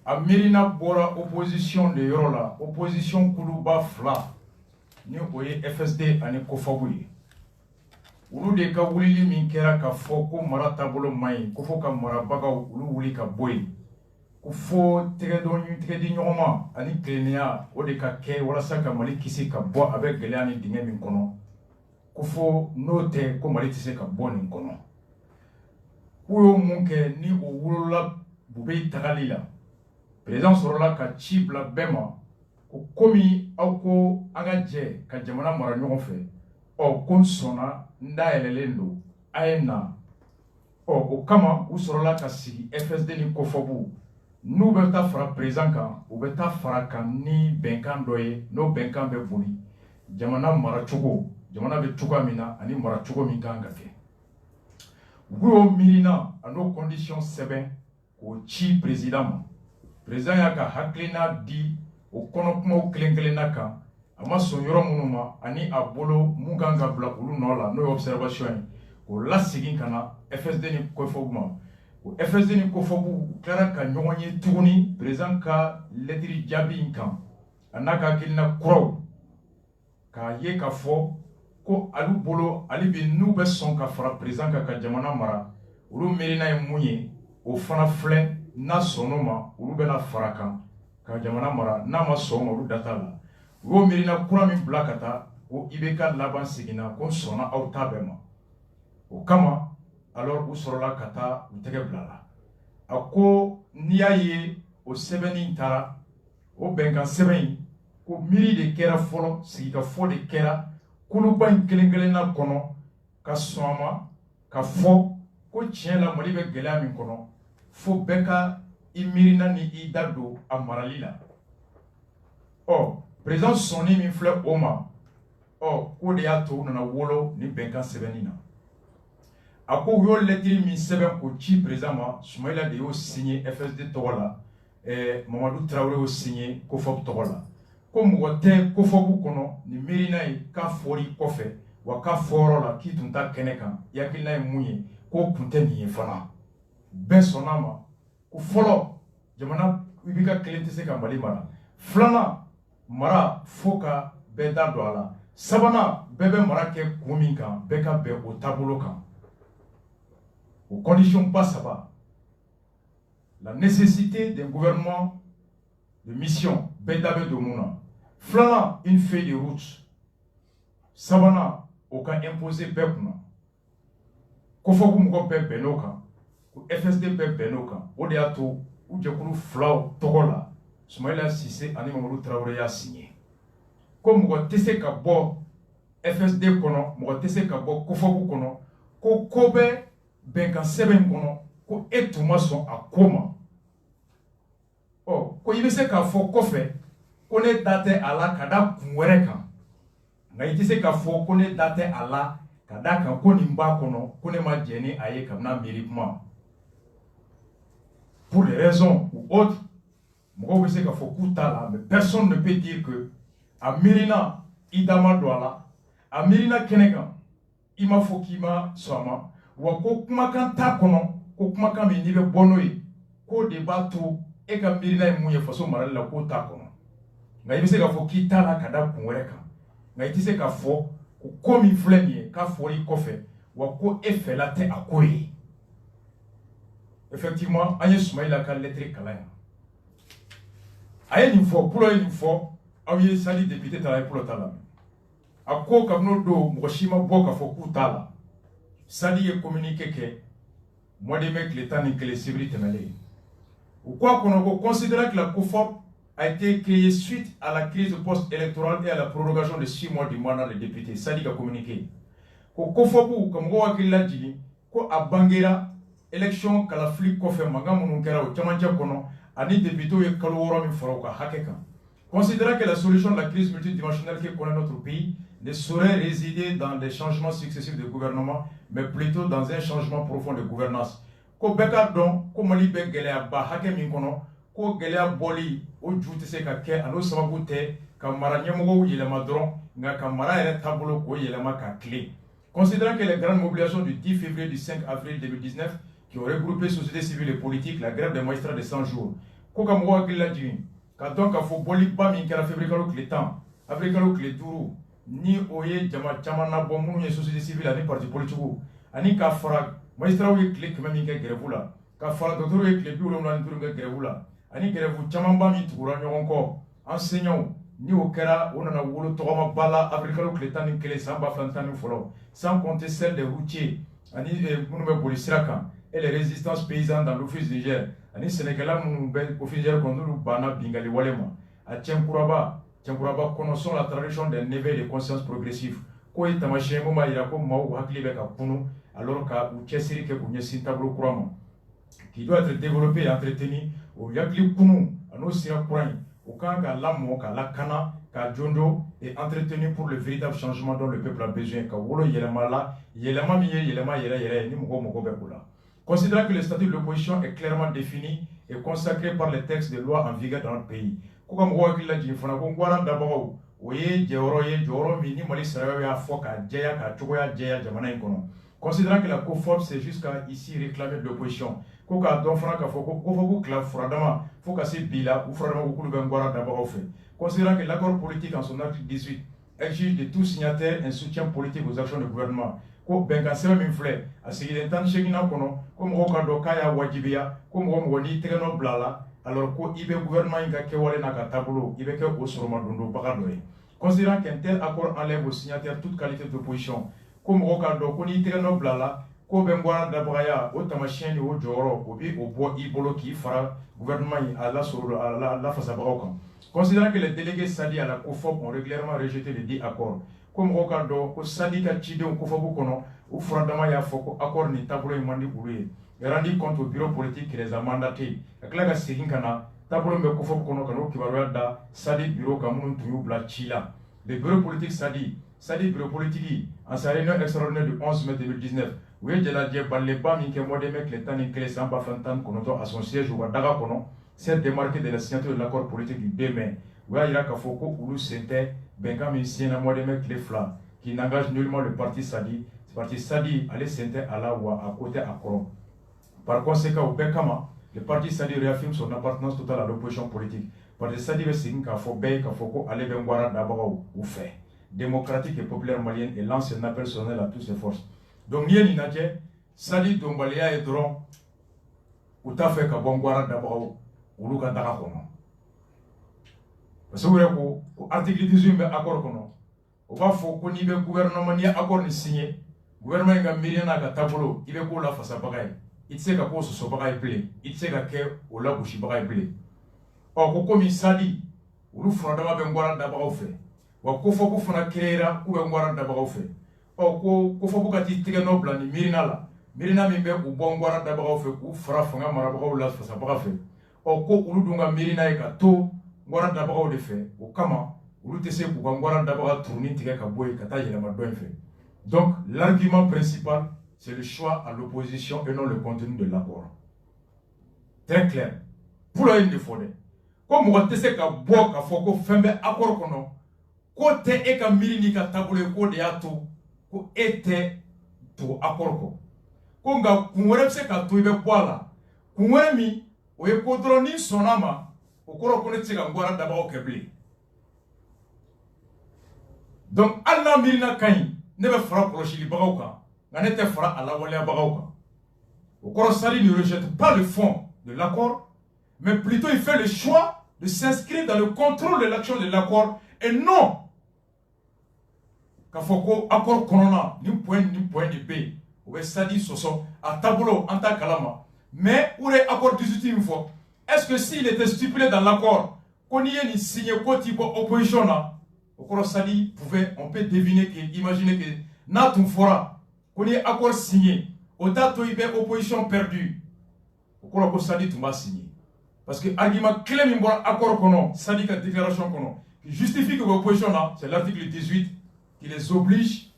a Mirina Bora opposition de Yorola, opposition Kuluba Fla, ni oye FSD ane Kofabuye. Ulu de ka wulili min kera ka foko marata bolo mai, kofo ka marabaga ulu wuli ka boy. Fo tɛgɛdi ɲɔgɔn ma ani tilennenya o de ka kɛ walasa ka Mali kisi ka bɔ a bɛ gɛlɛya ni dingɛ min kɔnɔ ko fo n'o tɛ ko Mali tɛ se ka bɔ nin kɔnɔ k'u y'o mun kɛ ni o wolola Bube tagali la président sɔrɔla ka ci bila bɛɛ ma ko komi aw ko an ka jɛ ka jamana mara ɲɔgɔn fɛ ɔ ko n sɔnna n dayɛlɛlen don a ye na ɔ o kama u sɔrɔla ka sigi FSD ni Kofabu n'u bɛ taa fara président kan u bɛ taa fara kan ni bɛnkan dɔ ye n'o bɛnkan bɛ boli jamana maracogo jamana bɛ cogoya min na ani maracogo min kan ka kɛ u y'o miirina a n'o condition sɛbɛn k'o ci président ma président y'a ka hakilina di o kɔnɔkumaw kelen kelenna kan a ma sɔn yɔrɔ minnu ma ani a bolo mun kan ka bila olu nɔ la n'o ye observation ye k'o lasegin ka na FSD ni Kofabu ma o FSD ni Kofabu tilara ka ɲɔgɔn ye tuguni président ka lettre jaabi in kan a n'a ka hakilina kuraw k'a ye k'a fɔ ko alu bolo ale bi n'u bɛ sɔn ka fara président kan ka jamana mara olu miirina ye mun ye o fana filɛ n'a sɔnn'o ma olu bɛna fara kan ka jamana mara n'a ma sɔn o ma olu da t'a la u y'o miirina kura min bila ka taa ko IBK laban seginna ko n sɔnna aw ta bɛɛ ma o kama alors u sɔrɔla ka taa u tɛgɛ bila la a ko n'i y'a ye o sɛbɛnni taara o bɛnkan sɛbɛn in ko miiri de kɛra fɔlɔ sigikafɔ de kɛra kuluba in kelen kelenna kɔnɔ ka sɔn a ma ka fɔ ko tiɲɛ la Mali bɛ gɛlɛya min kɔnɔ fo bɛɛ ka i miirina ni i da don a marali la ɔ président Soni min filɛ o ma k'o de y'a to u nana wolo ni bɛnkan sɛbɛnni na a ko u y'o lɛtiri min sɛbɛn k'o ci président ma Soumaïla de y'o signé FSD tɔgɔ la Mamadou Traoré y'o signé COFOP tɔgɔ la ko mɔgɔ tɛ COFOP kɔnɔ ni miirina ye k'a fɔr'i kɔfɛ wa k'a fɔyɔrɔ la k'i tun ta kɛnɛ kan i hakilina ye mun ye k'o kun tɛ nin ye fana bɛɛ sɔnn'a ma ko fɔlɔ jamana i b'i ka kelen tɛ se ka Mali mara filanan mara fo ka bɛɛ da don a la sabanan bɛɛ bɛ mara kɛ kun min kan bɛɛ ka bɛn o taabolo kan o condition ba saba la nécessité d'un gouvernement de mission bɛɛ da bɛ don mun na filanan une feuille de route sabanan o ka imposer bɛɛ kunna ko fɔ ko mɔgɔ bɛɛ bɛnn'o kan ko FSD bɛɛ bɛnn'o kan o de y'a to u jɛkulu filaw tɔgɔ la Soumaïla Cissé ani Mamadou Traoré y'a signé ko mɔgɔ tɛ se ka bɔ FSD kɔnɔ mɔgɔ tɛ se ka bɔ COFOP kɔnɔ ko ko bɛ bɛnkan sɛbɛn kɔnɔ ko e tun ma sɔn a ko ma ko i bɛ se k'a fɔ kɔfɛ ko ne da tɛ a la ka da kun wɛrɛ kan nka i tɛ se k'a fɔ ko ne da tɛ a la ka da kan ko nin b'a kɔnɔ ko ne ma jɛn ni a ye kabini miiri kuma pour des raisons ou autres mɔgɔw bɛ se k'a fɔ k'u t'a la mais personne ne peut dire que a miirina i da ma don a la a miirina kɛnɛ kan i ma fɔ k'i ma sɔn a ma wa ko kumakan t'a kɔnɔ ko kumakan min n'i bɛ bɔ n'o ye k'o de b'a to e ka miirina ye mun ye faso marali la k'o t'a kɔnɔ nka i bɛ se k'a fɔ k'i t'a la ka da kun wɛrɛ kan nka i tɛ se k'a fɔ ko min filɛ nin ye k'a fɔra i kɔfɛ wa ko e fɛla tɛ a ko ye effectivement an ye Soumaïla ka lettre kalan yan a ye nin fɔ Pulo ye nin fɔ aw ye sali député ta la ye Pulo ta la a ko kabini o don mɔgɔ si ma bɔ k'a fɔ k'u t'a la sali ye communiqué kɛ mois de mai tile 11 sibiri tɛmɛlen u ko a kɔnɔ ko considérant que la COFOP a été créée suite à la crise post-électorale et à la prorogation de 6 mois du mandat des députés sali ka communiqué ko COFOP ka mɔgɔw hakili lajigin ko a bangera élection kalafili kɔfɛ mankan minnu kɛra o cɛmancɛ kɔnɔ ani députés ye kalo 6 min fara u ka hakɛ kan considérant que la solution de la crise multidimensionnelle que connaît notre pays ne saurait résider dans des changements successifs de gouvernement mais plutôt dans un changement profond de gouvernance ko bɛɛ ka dɔn ko Mali bɛ gɛlɛyaba hakɛ min kɔnɔ ko gɛlɛya bɔli o ju tɛ se ka kɛ ani o sababu tɛ ka mara ɲɛmɔgɔw yɛlɛma dɔrɔn nka ka mara yɛrɛ taabolo k'o yɛlɛma ka tile considérant que les grandes mobilisations du 10 février du 5 avril 2019 qui ont regroupé société civile et politique la grève des magistrats de 100 jours ko ka mɔgɔw hakili lajigin ka dɔn k'a fɔ bɔliba min kɛra février kalo tile 10 avril kalo tile 5 ni o ye jama caman nabɔ minnu ye société civile ani parti politiques ani k'a fara magistrats ye tile 100 min kɛ grève la ka fara docteurs ye tile 75 kɛ grève la ani grève camanba min tugura ɲɔgɔn kɔ enseignants ni o kɛra o nana wolo tɔgɔmaba la avril kalo tile 11 san 2011 fɔlɔ sans compter celle des routiers ani minnu bɛ boli sira kan et les résistances paysannes dans l'office Niger ani sɛnɛkɛla minnu bɛ office Niger kɔnɔ n'olu banna bingali wale ma a Tienkouraba connaissant la tradition d'un éveil de conscience progressif ko ye taamasiyɛn mun b'a jira ko maaw hakili bɛ ka kunu alors ka u cɛsiri kɛ k'u ɲɛsin taabolo kura ma qui doit être développé et entretenu o hakili kunu an'o sira kura in o kan ka lamɔ ka lakana ka jondo et entretenu pour le véritable changement dont le peuple a besoin ka wolo yɛlɛma la yɛlɛma min ye yɛlɛma yɛrɛ ye ni mɔgɔw mago bɛ o la considérant que le statut de l'opposition est clairement défini et consacré par les textes de loi en vigueur dans notre pays ko ka mɔgɔw hakili lajigin fana ko ngwara dabagaw o ye jɔyɔrɔ min ni Mali sariyaw y'a fɔ k'a jɛya k'a cogoya jɛya jamana in kɔnɔ considérant que la COFOP c'est jusqu'à ici réclamer de l'opposition ko k'a dɔn fana k'a fɔ ko COFOP tila furadama fo ka se bi la u furadama ko k'olu bɛ ngwara dabagaw fɛ considérant que l'accord politique en son article 18 exige de tout signataire un soutien politique aux actions du gouvernement ko bɛnkan sɛbɛn min filɛ a sigilen 18nan kɔnɔ ko mɔgɔw ka dɔn k'a y'a wajibiya ko mɔgɔ n'i tɛgɛ nɔ bila a la alors ko i bɛ gouvernement in ka kɛwale n'a ka taabolo i bɛ kɛ o sɔrɔmadondobaga dɔ ye considérant qu'un tel accord enlève aux signataires toute qualité d'opposition ko mɔgɔw ka dɔn ko n'i tɛgɛ nɔ bila a la ko bɛ ngwara dabagaya o taamasiyɛn ni o jɔyɔrɔ o bɛ o bɔ i bolo k'i fara gouvernement in a lafasabagaw kan considérant que les délégués SADI à la COFOP ont régulièrement rejeté les 10 accords ko mɔgɔw ka dɔn ko SADI ka cidenw COFOP kɔnɔ u furadama y'a fɔ ko accord ni taabolo in man di olu ye rendu compte au bureau politique qui les a mandatés ka tila ka segin ka na tabolo me kofo kono kano kibaroya da Sadi bureau kamun tuyu bla chila. Le bureau politique Sadi bureau politique en sa réunion extraordinaire du 11 mai 2019. Oui, de la Diabaleba, Minke Modeme, Clétan, Nkele, Samba, Fantan, Konoto, à son siège au Daga Kono, s'est démarqué de la signature de l'accord politique du 2 mai. Oui, il y a Kafoko, Oulu, Sente, Benga, Siena, Modeme, Cléfla, qui n'engage nullement le parti Sadi. Ce parti Sadi allait Sente à la ou à côté à Koron. Par conséquent, au Bekama, le parti Sadi réaffirme son appartenance totale à l'opposition politique. Le parti Sadi veut signer Kafoko, allait Bengwara d'abord ou fait. Démocratique et populaire malienne et lance un appel solennel à toutes ses forces. Donc, il y a Sadi Dombaléa et Dron, ou t'as fait qu'à Bongwara d'abord, ou Luka Darakono. Parce que l'article 18 est accord. On va faire qu'on y ait gouvernement ni accord ni signé. Gouvernement est un million à tableau, il est pour la face à bagaille. Il sait qu'à cause de ce bagaille play, il sait qu'à quel ou là où je bagaille play. Or, comme il Sadi, ou nous ferons d'abord Bongwara d'abord fait. Ou qu'on faut qu'on fasse créera ou Bongwara d'abord fait. Or, qu'on faut qu'on ait tiré nos plans, Mirina là. Mirina mimbe ou Bongwara d'abord fait, ou fera fanga marabra la face à bagaille fait. Or, qu'on ou nous Mirina et Kato, Ngwara d'abord de fait, au Kama, ou nous tessez pour Ngwara d'abord tourner tiré Kaboué, Kata Yelamadouin fait. Donc, l'argument principal, c'est le choix à l'opposition et non le contenu de l'accord. Très clair. Pour la de Fodé. Comme on tessé qu'à boire, qu'à foko, fembe accord qu'on côté et qu'à mirini qu'à tabouler, qu'au déato, qu'au été, tout accord qu'on. Qu'on ga, qu'on repse qu'à tout, il va boire là. Qu'on mi, ou est kodroni son ama, au cours qu'on est Ngwara d'abord au Kébli. Donc, Allah mirina kain, ne va faire pour le Chili Bagauka, n'en était fera à la Walia Bagauka. Au cours Sadi ne rejette pas le fond de l'accord, mais plutôt il fait le choix de s'inscrire dans le contrôle de l'action de l'accord et non Kafoko accord Konona, ni point de paix, ou est Sadi Soso, à tableau en tant qu'alama. Mais où est l'accord 18 une fois? Est-ce que s'il était stipulé dans l'accord qu'on y ait signé quoi type opposition là, au cours Sadi pouvait, on peut deviner que, imaginer que Natum fora, qu'on y ait accord signé, au date où il y a opposition perdue, au cours Sadi tout va signer. Parce que l'argument clé de l'accord qu'on a, Sadi la déclaration qu'on a, qui justifie que l'opposition là, c'est l'article 18 qui les oblige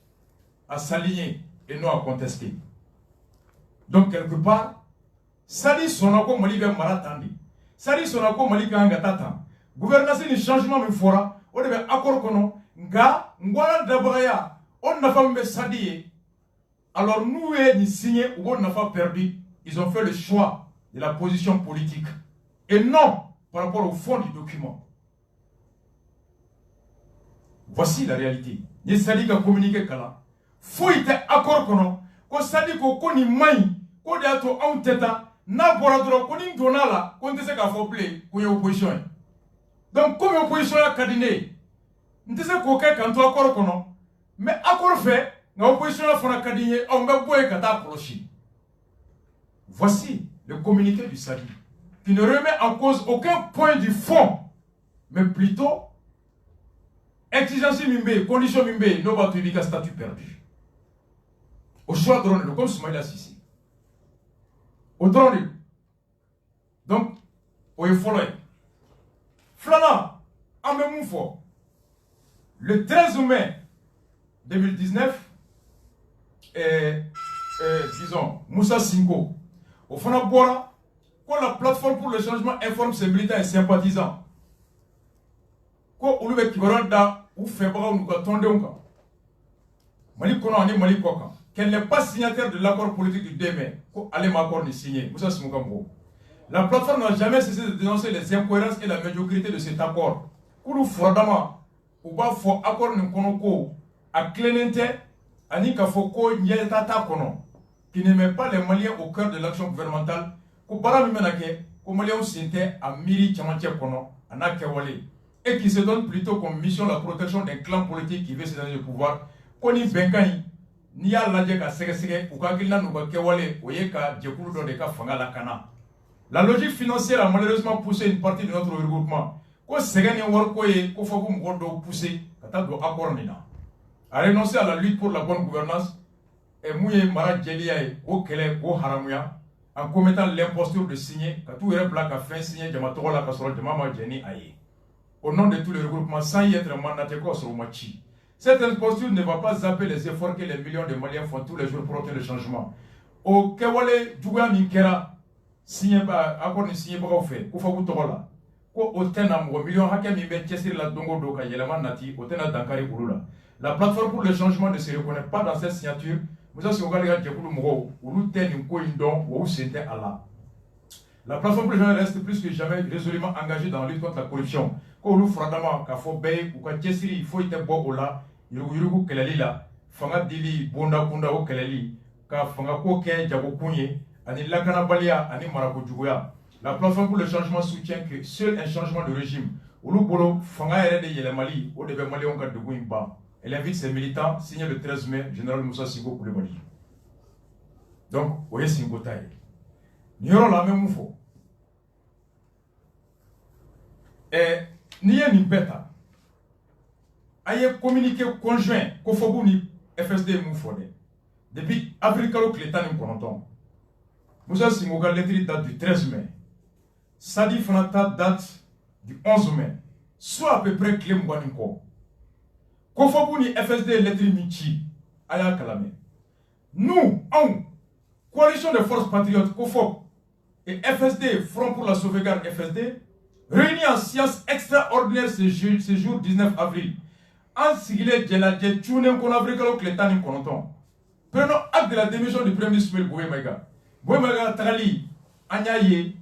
à s'aligner et non à contester. Donc quelque part, Sadi sonako mali be maratandi. Sadi sonako mali ka ngatata. Gouvernance ni changement mi fora, o de be accord kono nga ngwara dabaya on n'a pas Sadi. Alors nous ni signé ou on n'a pas perdu, ils ont fait le choix de la position politique et non par rapport au fond du document. Voici la réalité. Ni Sadi a communiqué kala. Faut être accord kono ko Sadi ko ni mai ko de ato en teta. Na boradro koni donala konte se ka fo play ko opposition. Donc comme opposition la kadine ntese ko ke kanto accord kono mais accord fait na opposition la fona kadine on be boy kata clochi. Voici le communiqué du Sadi qui ne remet en cause aucun point du fond mais plutôt exigence mimbe condition mimbe no ba to statut perdu. Au choix de comme Soumaïla Sissi. Au drone. Donc, au follow. Flana, en même fois, le 13 mai 2019, disons, Moussa Singo, au Fana Bora, quand la plateforme pour le changement informe ses militants et sympathisants, quand on lui Kibaranda ou Febra ou Nukatondeonka, Mali Kono ani Mali Koka, qu'elle n'est pas signataire de l'accord politique du 2 mai, qu'elle m'a accord ni signé, Moussa Simukambo. La plateforme n'a jamais cessé de dénoncer les incohérences et la médiocrité de cet accord. Koulou Fradama, ou ba fo accord ni konoko, à Clénente, Anika Foko Nyetata Kono, qui ne met pas les Maliens au cœur de l'action gouvernementale, qu'au Baramimenake, qu'aux Maliens Sinte à Miri Tchamantia Kono, à Nakewale, et qui se donne plutôt comme mission la protection d'un clan politique qui veut se donner le pouvoir, Koni Benkai, Nia Ladjeka Segesege, ou Kagilna Nubakewale, Oyeka, Djekulu Deka Fangala Kana. La logique financière a malheureusement poussé une partie de notre regroupement. Ko Segani Warkoye, Kofokum Gordo poussé, Katado Akornina, a renoncé à la lutte pour la bonne gouvernance, et Mouye Mara Djeliae, au Kele, au Haramuya, en commettant l'imposture de signer, quand tout est black à fin signer, Jamatola Kasoro, Jamama Jenny Aye. Au nom de tous les regroupements, sans y être mandaté sur Machi. Cette imposture ne va pas zapper les efforts que les millions de Maliens font tous les jours pour obtenir le changement. Au Kewale, Djouga Minkera, signé par accord de signé par fait, Koufakou Togola, au Tenam, au million Hakem Ibe Tchessir la Dongo Doka, Yelaman Nati, au Tena Dankari Urula. La plateforme pour le changement ne se reconnaît pas dans cette signature. Vous avez regardé Djekoulou Moro, ou nous tenons Koindon, ou c'était Allah. La plateforme pour le changement reste plus que jamais résolument engagée dans la lutte contre la corruption. Quand nous fradama, quand faut bailler, ou quand Tchessir, il faut être bon là, Yurugu Kelali là, Fanga Dili, Bonda Kunda au Kelali, quand Fanga Koke, Djabo Kounye, Ani Lakana Balia, Ani Marako Djougoya. La plateforme pour le changement soutient que seul un changement de régime, ou nous bolo, Fanga RD Yelemali, au début Mali, on garde de Gouimba. Elle invite ses militants, signé le 13 mai, Général Moussa Sigo pour le Mali. Donc, vous voyez Singo Taï. Nous avons la même info. Et nous avons une bête. Il y a un communiqué conjoint qu'il faut que FSD Moufode. Depuis Africalo Clétan nous connaissons. Moussa Sigo la lettre date du 13 mai. Sadi Fanata date du 11 mai. Soit à peu près Clé Mouaninko. Kofobuni FSD lettre Michi Aya Kalame. Nous, en coalition de forces patriotes Kofob et FSD, Front pour la sauvegarde FSD, réunis en séance extraordinaire ce jour 19 avril, en sigilé Djeladje Tchounen Konavrikalo Kletani Konoton. Prenons acte de la démission du premier ministre Bouemaïga. Bouemaïga Tarali, Anyaye,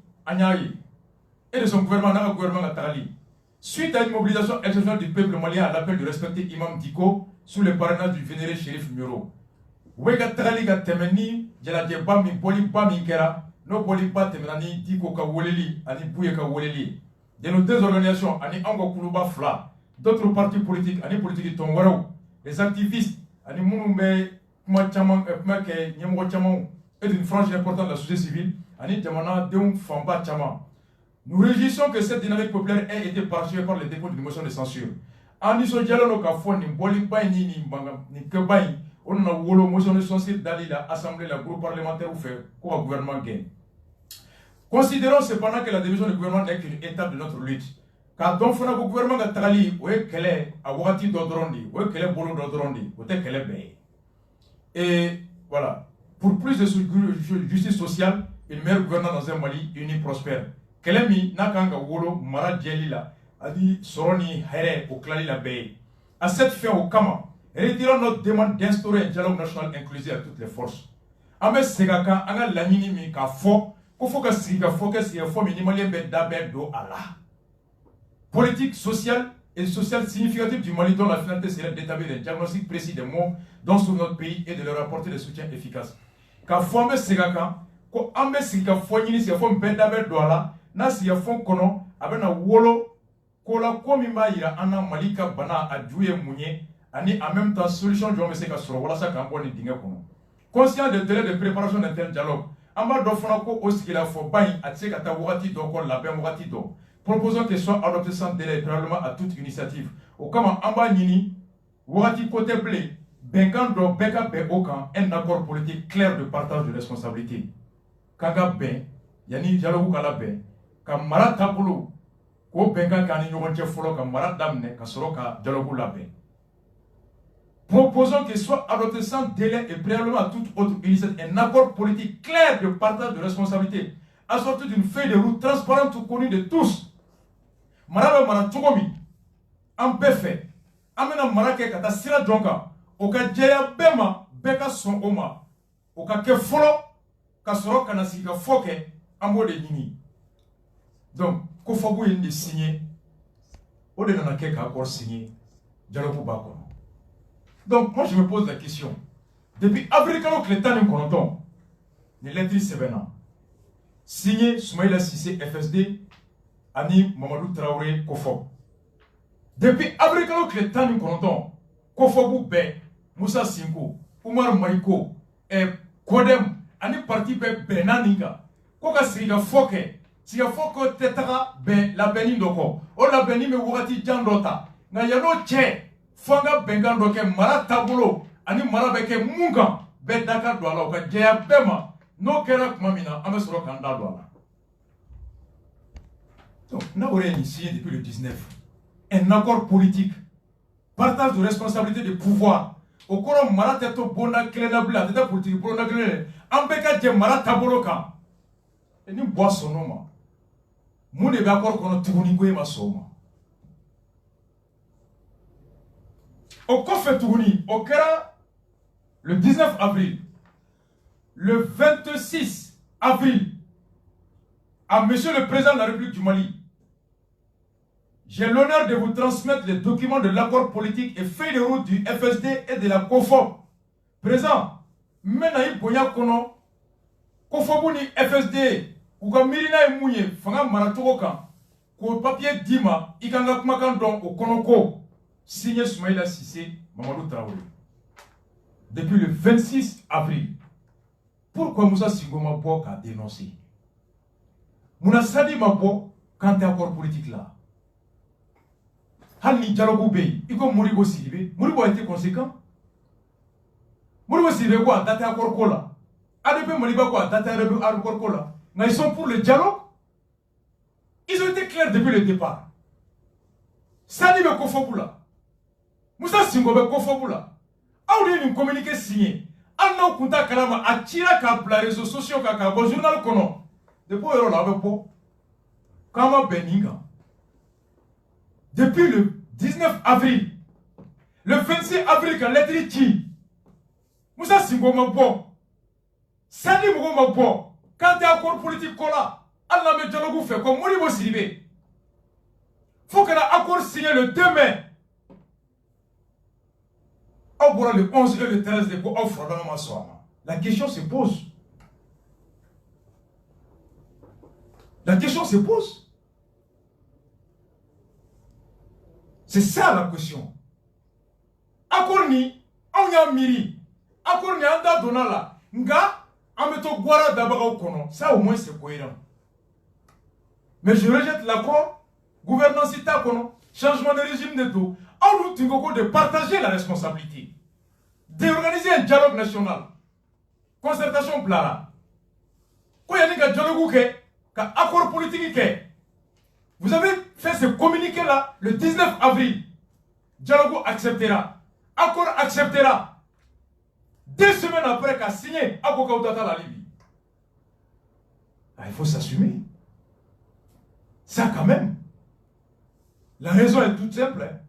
et de son gouvernement, dans le gouvernement Tarali. Suite à une mobilisation exceptionnelle du peuple malien à l'appel de respecter Imam Diko sous le parrainage du vénéré shérif Muro. Wega Traliga Temeni, Djeladje Bami, Boli Bami Kera, no Boli Ba Temenani, Diko Kawoleli, Ani Bouye Kawoleli. De nos deux organisations, Ani Ango Koulouba Fla, d'autres partis politiques, Ani politique Tongwarou, les activistes, Ani Mounoumbe, Kuma Chaman, Kumake, Nyemro Chaman, et d'une frange importante de la société civile, Ani Djamana, Deum Famba Chaman. Nous réjouissons que cette dynamique populaire ait été parachevée par le dépôt d'une motion de censure. En disant dialogue au ni Bolibaï ni Kebaï, on a une motion de censure d'aller l'Assemblée, le groupe parlementaire ou fait quoi gouvernement gagne. Considérons cependant que la division du gouvernement n'est qu'une étape de notre lutte. Car donc le gouvernement a trali, ou est qu'elle est à Wati d'Odrondi, ou est qu'elle est Bolo d'Odrondi, ou est qu'elle est Bay. Et voilà, pour plus de justice sociale, une meilleure gouvernance dans un Mali uni prospère. Kelemi nakanga wolo mara djelila adi soroni here au klali la baie. À cette fin au Kama, retirons notre demande d'instaurer un dialogue national inclusif à toutes les forces. Ame segaka anga lamini mi ka fo ko fo ka siga fo ka siga fo minimalien be dabe do ala. Politique sociale et sociale significative du Mali dont la finalité serait d'établir un diagnostic précis des mots dont sur notre pays et de leur apporter des soutiens efficaces. Ka fo ame segaka ko ame siga fo nyini siga fo be dabe do ala. Nasi ya fon kono abena wolo kola komi ma ira ana malika bana adjuye munye ani en même temps solution jo me se ka soro wala sa ka mboni dinga kono. Conscient des délais de préparation d'un tel dialogue, amba do fona ko osikila fo bayi atse kata wati do ko la ben wati do. Proposons que soit adopté sans délai probablement à toute initiative. Au kama amba nini wati côté blé benkan do beka be okan un accord politique clair de partage de responsabilité. Kaga ben yani dialogue kala ben ka mara tabolo ko benga kani ɲɔgɔn cɛ fɔlɔ ka mara daminɛ ka sɔrɔ ka dialogue labɛn. Proposons qu'il soit adopté sans délai et préalablement à toute autre initiative un accord politique clair de partage de responsabilité assorti d'une feuille de route transparente connue de tous. Mara bɛ mara cogo min an bɛɛ fɛ an bɛna mara kɛ ka taa sira jɔn kan o ka jɛya bɛɛ ma bɛɛ ka sɔn o ma o ka kɛ fɔlɔ ka sɔrɔ ka na sigi ka fɔ kɛ an b'o de ɲini. Donc, Kofobu est signé, au delà de quel accord signé, dialogue pas. Donc, moi je me pose la question. Depuis Africano Clétan nous connaissons, les lettres Sevena, signé Soumaïla Sissé FSD, Ani Mamadou Traoré Kofob. Depuis Africano Clétan nous connaissons, Kofobu B, Moussa Sinko, Oumar Mariko, et Kodem, Ani parti B Benaninga, Koka Sriga Foke. Si il faut que tu aies la béni doko, o la béni me wati jandota. Na yano che, fanga bengandoke mara tabulo, ani mara beke munga, be daka do ala ka jeya bema, n'o kɛra tuma min na an bɛ sɔrɔ k'an da don a la. Donc n'a aurait initié depuis le 19 un accord politique, partage de responsabilité de pouvoir. Au cours mara tɛ to bonda kelen na bilen a tɛ taa politique bonda kelen dɛ an bɛɛ ka jɛ mara taabolo kan. Et ni bɔ sɔnn'o ma mun de bɛ accord kɔnɔ tuguni ko e ma sɔn o ma. Au kɔfɛ tuguni o kɛra le 19 avril. Le 26 avril, à Monsieur le Président de la République du Mali, j'ai l'honneur de vous transmettre les documents de l'accord politique et feuille de route du FSD et de la COFOB. Président, maintenant, Boya Kono, COFOB ni FSD, ou ka mirina e mouye, fanga maratoko kan, ko papier dima, ikanga kumakan don au Konoko, signé Soumaïla Sissé, Mamadou Traoré. Depuis le 26 avril. Pourquoi Moussa Singo Mabo a dénoncé? Mouna Sadi Mabo, quand t'es accord politique là. Hal ni dialogue bey, iko Moribo Sidibé, Moribo a été conséquent. Moribo Sidibé quoi, date accord kola. ADP Maliba quoi, date accord kola. Mais ils sont pour le dialogue. Ils ont été clairs depuis le départ. Sadi be Kofobula. Moussa Singo be Kofobula. A eu une communiqué signé. Anna Kunta Kalama a tiré les réseaux sociaux kaka bon journal kono. Depuis le là Kama Beninga. Depuis le 19 avril, le 26 avril quand lettre qui Moussa Singo Mabo. Sadi Mougo Mabo. Quand t'es accord politique kola, Allah me dialogue fait comme Moribo Sidibé. Faut que l'accord signé le 2 mai. Le 11 et le 13 de la question se pose. La question se pose. C'est ça la question. Akorni, on y a miri. Akorni, anda donala. Nga, ameto guara d'abord kono. Ça au moins c'est cohérent. Mais je rejette l'accord. Gouvernance ita kono. Changement de régime de tout. On nous de partager la responsabilité. D'organiser un dialogue national. Concertation plara. Quand il y a un dialogue, un accord politique, vous avez fait ce communiqué-là le 19 avril. Dialogue acceptera. Accord acceptera. 2 semaines après qu'a signé Akoka Outata la Libye. Il faut s'assumer. Ça quand même. La raison est toute simple.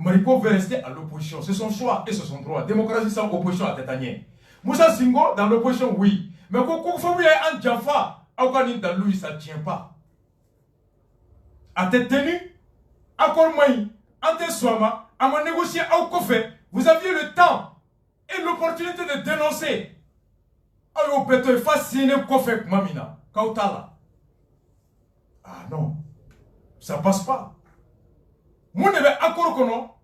Maripo veut rester à l'opposition. C'est son choix et c'est son droit. Démocratie sans opposition à Tétanier. Moussa Singo dans l'opposition, oui. Mais quand il faut un Jaffa, dans lui, ça ne tient pas. À tête tenue, encore moins, en te soima, à me négocier au Kofé, vous aviez le temps et l'opportunité de dénoncer. Alors, peut-être fasciné Kofé Mamina, Kautala. Ah non, ça passe pas. Mon nebe accord kono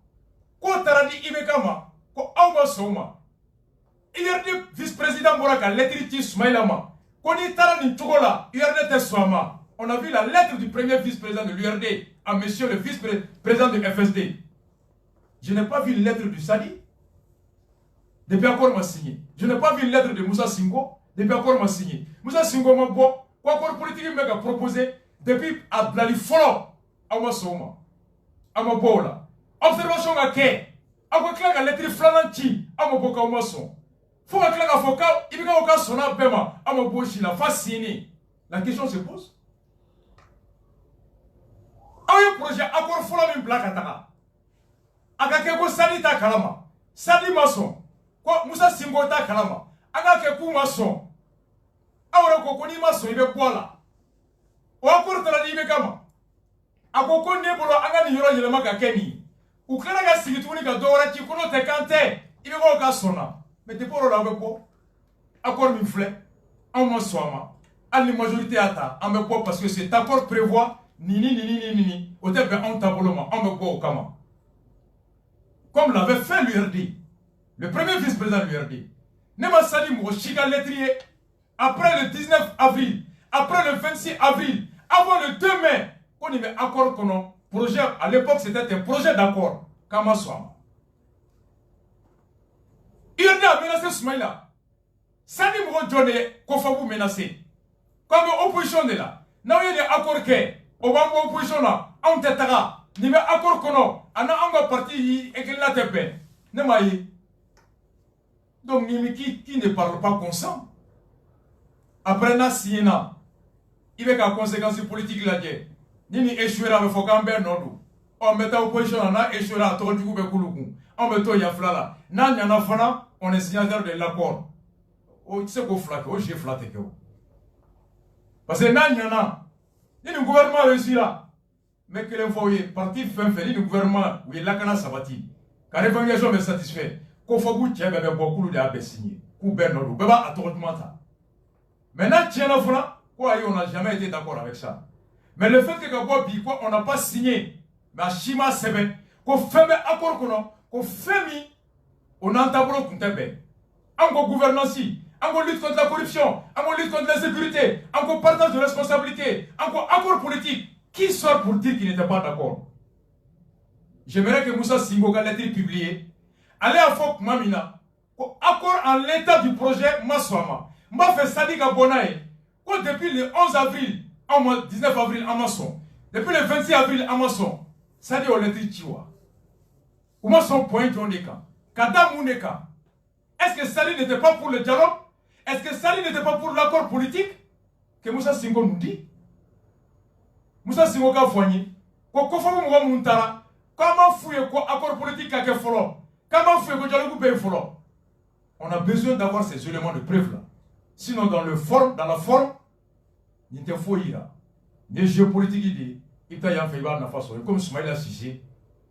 ko taradi ibekama ko awma soma IRD vice-président Moraka lettre ti Soumaïla ma ko ni tarani tugola IRD te soma. On a vu la lettre du premier vice-président de l'URD à monsieur le vice-président de FSD. Je n'ai pas vu une lettre du Sadi depuis accord m'a signé. Je n'ai pas vu une lettre de Moussa Singo depuis accord m'a signé. Moussa Singo m'a bon ko accord politique m'a proposé depuis Ablali Folo awma soma. Amabola. Observation à quai. Akwakla ka lettre flananti. Amaboka omason. Faut que la foka. Il y a aucun son à Bema. Amaboshi la fasciné. La question se pose. Un projet accord fola même black ataka. Akakeko Sadi ta kalama. Sadi mason. Quoi Moussa Singo ta kalama. Akakeko mason. Awra kokoni mason ibe kwala. O accord tala ibe kama. Akoko nebolo angani yoro yelema ka keni. Ukana ga sigituni ka dora ti kono te kante. Ibe ko ka sona. Mais te poro la beko. Accord mi flé. En mo soama. Ali majorité ata. En me parce que cet accord prévoit ni. Au tebe en tablement. En me au kama. Comme l'avait fait l'URD. Le premier vice-président de l'URD. Nema Sadi mo chiga lettrier. Après le 19 avril. Après le 26 avril. Avant le 2 mai. On y met accord qu'on projet, à l'époque c'était un projet d'accord. Kama Swama. Il a menacé Soumaïla. Sani mɔgɔ jɔn de ye ko fɔ b'u menacer ko an bɛ opposition de la n'aw ye nin accord kɛ o b'an bɔ opposition na anw tɛ taga nin bɛ accord kɔnɔ a n'anw ka parti yi hakilina tɛ bɛn ne m'a ye donc qui ne parle pas consent après n'a signé na i bɛ ka conséquence politique lajɛ ni nin échoué a bɛ fɔ k'an bɛɛ nɔ don ɔ n bɛ taa opposition na n'a échoué a tɔgɔ jugu bɛ k'olu kun anw bɛ to yafula la n'a ɲana fana on est signataire de l'accord o tɛ se k'o fila kɛ o jeu fila tɛ kɛ o parce que n'a ɲana ni nin gouvernement réussira n bɛ kelen fɔ aw ye parti fɛn fɛn ni nin gouvernement u ye lakana sabati ka revendication bɛ satisfait ko fɔ k'u cɛ bɛɛ bɛ bɔ k'olu de y'a bɛɛ signé k'u bɛɛ nɔ don bɛɛ b'a tɔgɔ duman ta mais n'a tiɲɛna fana ko ayi on n'a jamais été d'accord avec ça mais le fait que ka bɔ bi ko on n'a pas signé mais a si ma sɛbɛn ko fɛn bɛ accord kɔnɔ ko fɛn min o n'an taabolo tun tɛ bɛn an ko gouvernance an ko lutte contre la corruption an ko lutte contre l'insécurité an ko partage de responsabilité an ko accord politique qui sort pour dire qu'il n'était pas d'accord. J'aimerais que Moussa Singo ka lettre publiée ale a fɔ kuma min na ko accord en l'état du projet ma sɔn a ma n b'a fɛ Sadi ka bɔ n'a ye ko depuis le 11 avril an ma 19 avril an ma sɔn depuis le 26 avril an ma sɔn Sadi o lettre ci wa u ma sɔn point jɔn de kan ka da mun de kan est-ce que Sadi n'était pas pour le dialogue est-ce que Sadi n'était pas pour l'accord politique que Moussa Singo nous dit Moussa Singo ka fɔ n ye ko ko fɔ mɔgɔ mun taara k'an ma f'u ye ko accord politique ka kɛ fɔlɔ k'an ma f'u ye ko dialogue bɛ yen fɔlɔ on a besoin d'avoir ces éléments de preuve là sinon dans la forme nin tɛ foyi yira ni ye jeu politique de ye i bɛ taa yan fɛ i b'a nafa sɔrɔ comme Soumaïla Cissé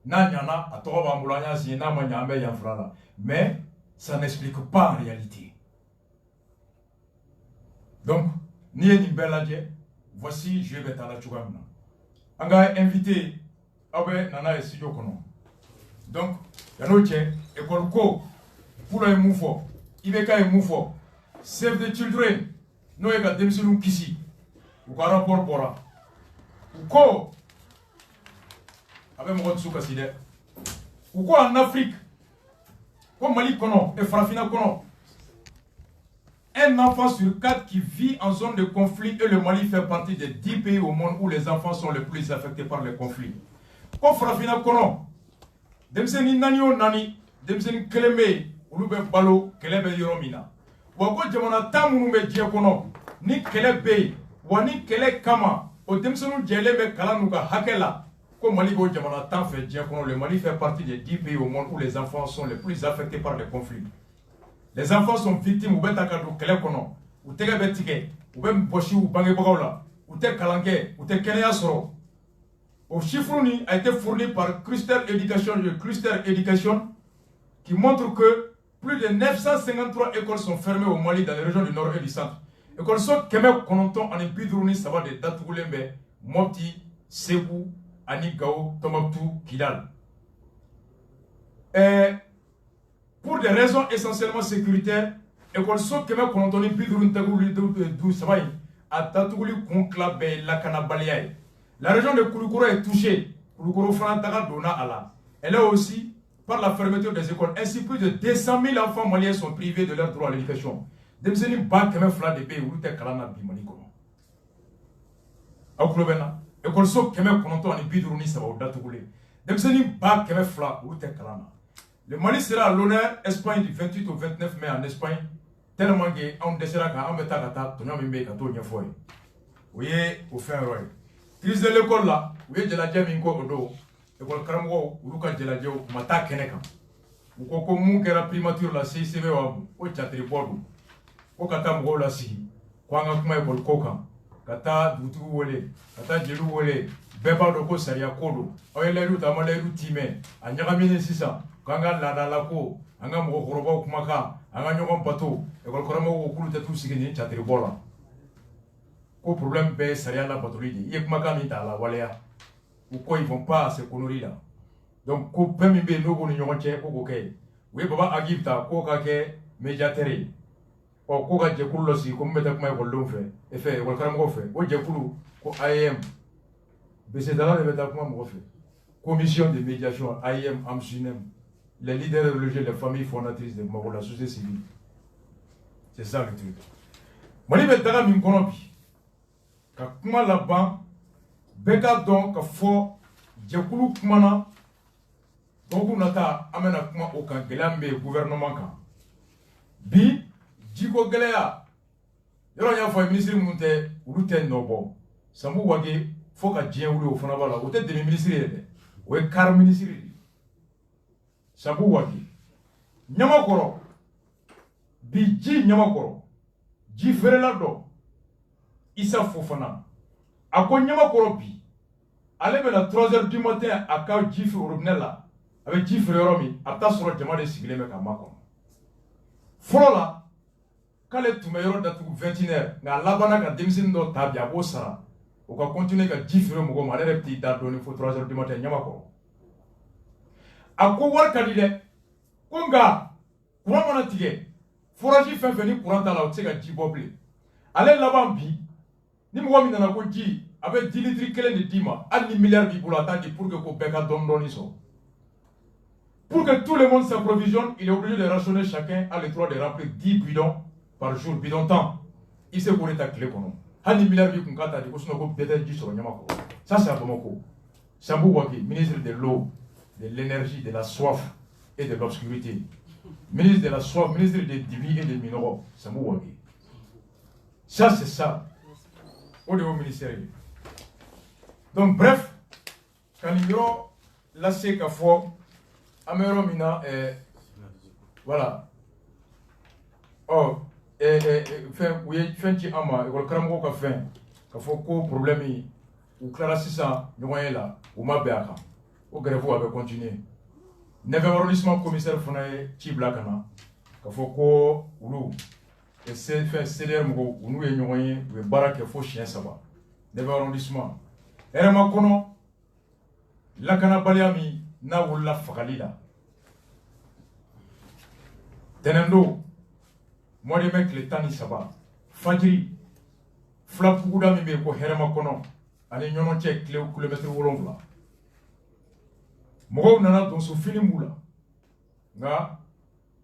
n'a ɲana a tɔgɔ b'an bolo an y'a signé n'a ma ɲa an bɛ yan fila la mais ça n'explique pas en réalité donc n'i ye nin bɛɛ lajɛ voici jeu bɛ taa la cogoya min na an ka invité aw bɛ nana ye studio kɔnɔ donc yan'o cɛ école ko Pula ye mun fɔ IBK ye mun fɔ Save the Children n'o ye ka denmisɛnninw kisi u ka rapport bɔra u ko a bɛ mɔgɔ dusu kasi dɛ u ko en Afrique ko Mali kɔnɔ et farafinna kɔnɔ un enfant sur 4 qui vit en zone de conflit et le Mali fait partie des 10 pays au monde où les enfants sont les plus affectés par les conflits ko farafinna kɔnɔ denmisɛnnin naani o naani denmisɛnnin kelen bɛ yen olu bɛ balo kɛlɛ bɛ yɔrɔ min na wa ko jamana 10 minnu bɛ diɲɛ kɔnɔ ni kɛlɛ bɛ yen wa ni kɛlɛ kama o denmisɛnninw jɛlen bɛ kalan n'u ka hakɛ la ko Mali b'o jamana 10 fɛ diɲɛ kɔnɔ le Mali fait partie des 10 pays au monde où les enfants sont les plus affectés par les conflits les enfants sont victimes u bɛ ta ka don kɛlɛ kɔnɔ u tɛgɛ bɛ tigɛ u bɛ bɔsi u bangebagaw la u tɛ kalan kɛ u tɛ kɛnɛya sɔrɔ au chiffre a été fourni par Cluster Education qui montre que plus de 953 écoles sont fermées au Mali dans les régions du nord et du centre. Écoles sont kɛmɛ kɔnɔntɔn ani bi duuru ni saba de datugulen bɛ Mopti, Ségou, ani Gao, Tombouctou, Kidal. Pour des raisons essentiellement sécuritaires, écoles sont kɛmɛ kɔnɔntɔn ni bi duuru ni du saba in a datuguli kun tila bɛɛ ye lakanabaliya ye. La région de Koulikoro est touchée. Koulikoro fana daga donna a la. Elle est aussi par la fermeture des écoles. Ainsi, plus de 200 000 enfants maliens sont privés de leur droit à l'éducation. Denmisɛnnin ba kɛmɛ fila de bɛ yen olu tɛ kalan na bi Mali kɔnɔ. Aw tulo bɛ n na. Écoliso kɛmɛ kɔnɔntɔn ani bi duuru ni saba o datugulen. Denmisɛnnin ba kɛmɛ fila olu tɛ kalan na. Le Mali sera à l'honneur Espagne du 28 au 29 mai en Espagne. Tellement que anw dɛsɛra kan an bɛ taa ka taa tɔɲɔ min bɛ yen ka t'o ɲɛfɔ ye. O ye o fɛn yɔrɔ ye. Crise de l'école là, u ye jalajɛ min ko o don, école karamɔgɔw olu ka jalajɛw u ma taa kɛnɛ kan. U ko ko mun kɛra primature la CICB wa o catiri bɔ don. Ko ka taa mɔgɔw lasigi, ko an ka kuma école ko kan, ka taa dugutigiw wele, ka taa jeliw wele, bɛɛ b'a dɔn ko sariya ko don. Aw ye layidu ta, a ma layidu timɛ, a ɲagaminen sisan, k'an ka laadala ko, an ka mɔgɔkɔrɔbaw kumakan, an ka ɲɔgɔn bato, école karamɔgɔw ko k'olu tɛ t'u sigi nin catiri bɔ la. Ko problème bɛɛ sariya la batoli de i ye kumakan min ta a la waleya u ko ils vont pas à ces conneries là donc ko fɛn min bɛ yen n'o b'u ni ɲɔgɔn cɛ ko k'o kɛ u ye Baba Agib ta k'o ka kɛ médiateur ye ɔ k'o ka jɛkulu dɔ sigi ko min bɛ taa kuma ekɔlidenw fɛ ekɔli karamɔgɔw fɛ o jɛkulu ko AEM Besedala de bɛ taa kuma mɔgɔ fɛ commission de médiation AEM AMSUNEM les leaders religieux les familles fondatrices de Bamakɔ la société civile C'est ça le truc. Mali be daga min kono bi. Ka kuma laban beka don ka fo jekulu kumana donc nata amena kuma o kan gelambe gouvernement kan. Bi jiko geleya yoro nya fo ministre munte urute nobo. Sambu wage fo ka dien wuri o fana bala o te demi ministre de. O e kar ministre. Sambu wage nyamakoro bi ji nyamakoro ji ferela do Issa Fofana ako nyamakoro bi ale be la 3h du matin aka ji fi robinet la avec ji ferero mi ata soro jama de sigile me ka mako forola kale tumeyoro datu 21h nga labana ka demsin do tabi abo sara o ka continuer ka ji ferero mo ma le petit da doni fo 3h du matin nyamakoro ako war kadide konga courant mana tige forage fait venir courant dans la otega ji boble ale laban bi ni mo mi nana ko ji avec 10 litres kelen de dima al ni milliard bi pour attendre pour que ko beka don doni so pour que tout le monde s'approvisionne il est obligé de rationner chacun a le droit de remplir 10 bidons par jour bidon temps il se connaît ta clé kono al ni milliard bi kun kata di ko sino ko beta ji so nyama ko ça c'est à Bamako Sambou Waki ministre de l'eau de l'énergie de la soif et de l'obscurité ministre de la soif, ministre des débits et des minéraux, c'est moi. Ça, c'est ça. Au niveau ministériel. Donc, bref, quand il y a la CECAFO, Amero Mina, voilà. Oh, oui, fin qui ama, et le cramgo qu'a fait, qu'il faut qu'au problème, ou Clara Sissa, nous voyons là, ou ma béaka, au grève, avait continué. 9e arrondissement commissaire Fonaye Tiblakana, Kafoko, Oulou, et c'est fait CDR Mougo, où nous et nous et Barak et Fauchien Saba. 9e arrondissement. Erema Kono, Lakana Baliami, Naoula Fagalila. Tenendo, moi les mecs, les Tani Saba. Fadjiri, Flapouda Mibeko, Herema Kono, Allez, nous check les kilomètres Wolongla. Moko nana don so fini mula nga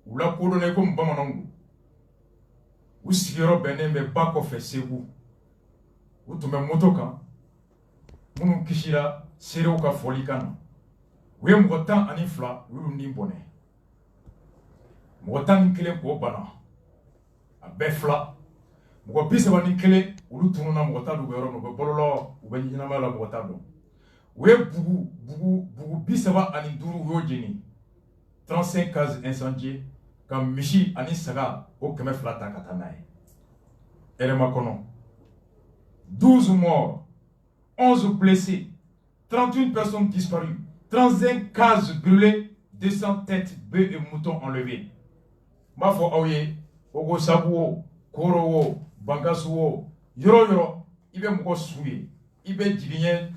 ula ko do ne ko mbamanangu usigero benembe bako fe segu utume motoka munu kishira sero ka folikana we mgotan ani fla ulu ndimbone mgotan kele ko bana abe fla mgo bise wani kele ulu tununa mgotan du gero no bololo ubenyi na mala mgotan do we bugu bisaba ani duru yojini 35 cases incendiées comme Michi ani saga au keme flata katanae Erema Kono 12 morts 11 blessés 31 personnes disparues 35 cases brûlées 200 têtes bœufs et moutons enlevés mafo aouye ogo sabuo korowo bangasuo yoro ibe mko souye ibe jiginye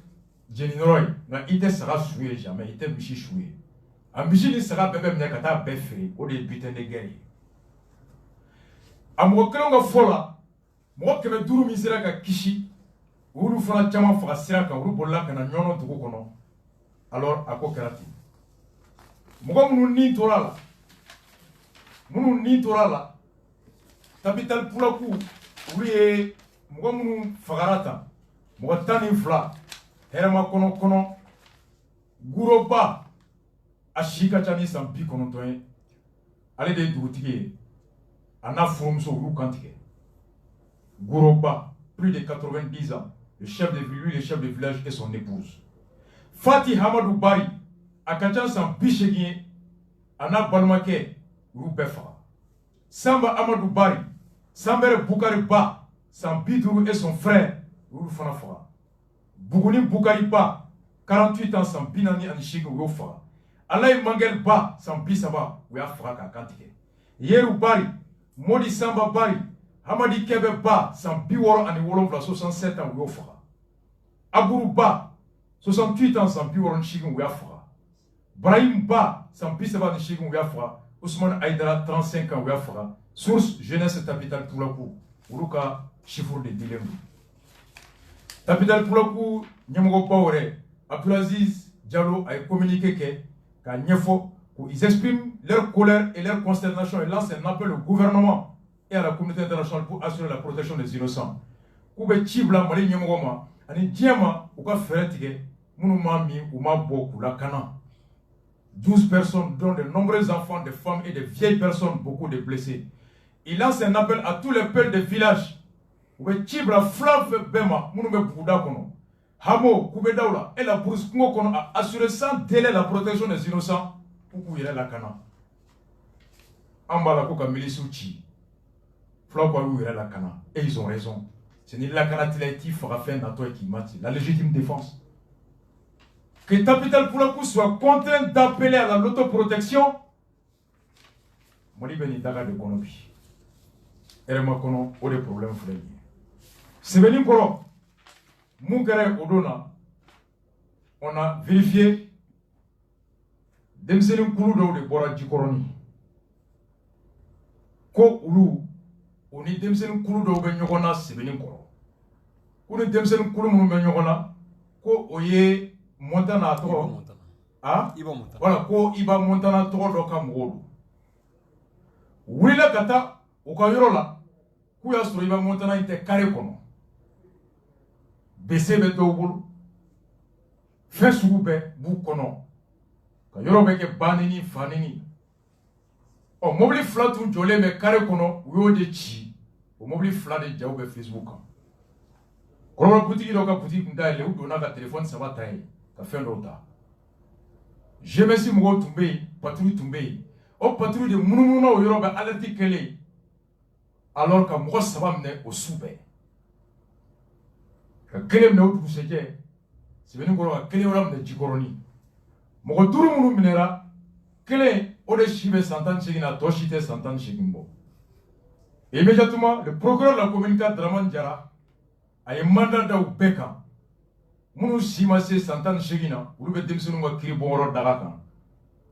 Jeninoy, na ite sera souillé jamais, ite michi choué. A michi ni sera bébé mnekata befri, au début de guerre. A mo kelonga fola, mo keme duru misera ka kishi, uru fona chama fora sira ka uru bolla kana nyono tuko kono. Alors ako karati. Mo munu ni torala. Munu ni torala. Capital pulaku, uri mo munu fagarata. Mo tani fla. Herema kono guroba ashika chani sampi kono toye ale de dugutike ana furumso ulu kantike guroba plus de 90 ans le chef de village et son épouse Fati Hamadou Bari akacha sampi shegien ana balmake ulu befa Samba Amadou Bari Sambere Bukari Ba sampi duru et son frère ulu fana Bougouni Boukari Ba, 48 ans sans binani anishig ou yofa. Alaï Mangel Ba, sans bisaba, ou yafraka kantike. Yerou Bari, Modi Samba Bari, Hamadi Kebe Ba, sans biworo ani wolonvla 67 ans ou yofa. Abourou Ba, 68 ans sans biworo nishig ou yafra. Brahim Ba, sans bisaba nishig ou yafra. Ousmane Aïdara, 35 ans ou yafra. Source jeunesse capitale pour le coup. Uruka, chiffre de dilemme. Capital pour le coup, Nyamogo Paore, Abdulaziz Diallo a communiqué qu'ils expriment leur colère et leur consternation et lancent un appel au gouvernement et à la communauté internationale pour assurer la protection des innocents. Koube Chibla, Mali Nyamogoma, Ani Diema, Ouka Ferretige, Mounoumami, Ouma Boku, la Kana. 12 personnes, dont de nombreux enfants, des femmes et de vieilles personnes, beaucoup de blessés. Il lance un appel à tous les pères des villages. Koube Chibla, Flav Bema, Mounoumé Bouda Kono. Hamo, Koube Daoula, et la Bourse Kongo Kono a assuré sans délai la protection des innocents. Pour y la Kana. Ambala Koka Milisouchi. Flav la Kana. Et ils ont raison. Ce n'est la Kana qui fera fin à toi qui mati. La légitime défense. Que Tapital Poulakou soit contraint d'appeler à l'autoprotection. Moli Beni Daga de Konobi. Erema Kono, ou des problèmes frères. C'est venu Koro. Moukere Odona. On a vérifié. Demselim Kouloudo de Bora Djikoroni. Ko Oulou. On est Demselim Kouloudo de Nyogona, c'est venu Koro. On est Demselim Kouloudo de Nyogona. Ko Oye. Montana to ah voilà ko iba Montana to do kam godu wila kata o ka yoro la ku ya so iba Montana ite kare kono besebe do bulu fesube bu kono ka yoro be ke banini fanini o mobile flatu jole me kare kono wo de chi o mobile flade jaw be Facebook ko boutique do ka boutique ndale u do na ka téléphone ça va tailler ka fɛn dɔw ta jemesi mɔgɔw tun bɛ yen patrouille tun bɛ yen o patrouille de munumunu o yɔrɔ bɛ alerte kɛlen alors ka mɔgɔ 3 minɛ o su bɛɛ ka 1 minɛ o dugusɛjɛ sɛbɛnni kɔrɔ ka 1 wɛrɛ minɛ Jikɔrɔni mɔgɔ 5 minnu minɛra 1 o de si bɛ san 18 na tɔ si tɛ san 18 bɔ immédiatement le procureur de la commune Dramane Diarra a ye mandat da u bɛɛ kan Mounou si ma se santan shegina, ou le demsonu wa kiri boro dagaka.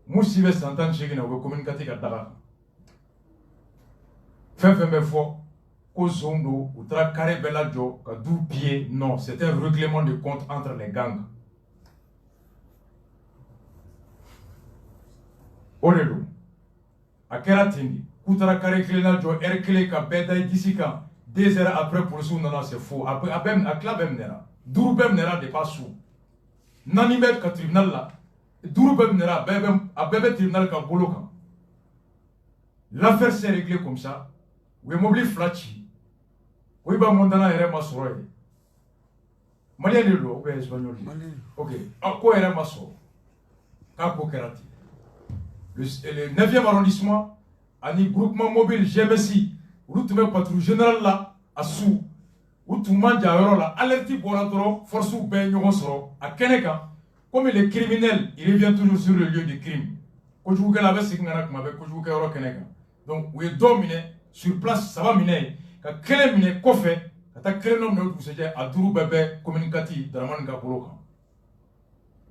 Mou si be santan shegina, ou communiquer ka dagaka. Fin fo, ko zondo, ou tra carré bella jo, ka 12 pieds, non, c'est un règlement de compte entre les gangs. Orelo, a keratini, koutra carré klena jo, erkele ka beda d'ici quand, 2 heures après pour sou, non, c'est faux. Après, à klabem nera. Dourubem nera de pas sous. Nanimel ka tribunal la. Dourubem nera a bébé tribunal ka boloka. L'affaire s'est réglée comme ça. Oui, mobile flachi. Oui, bah, Montana est ma soeur. Malien de l'eau, oui, espagnol. Ok. À quoi est ma soeur? Kako Kerati. Le 9e arrondissement, a un groupement mobile GMSI. Route même patrouille générale là, à sous. Ou tout le monde a alerté pour la force ou ben à Keneka. Comme il est criminel, il revient toujours sur le lieu du crime. Donc, vous êtes dominé sur place, ça va miner. Quand quel mine kofé, quand quel nom de vous êtes à Dourou Bébé communicatif dans la manne Gaboloka.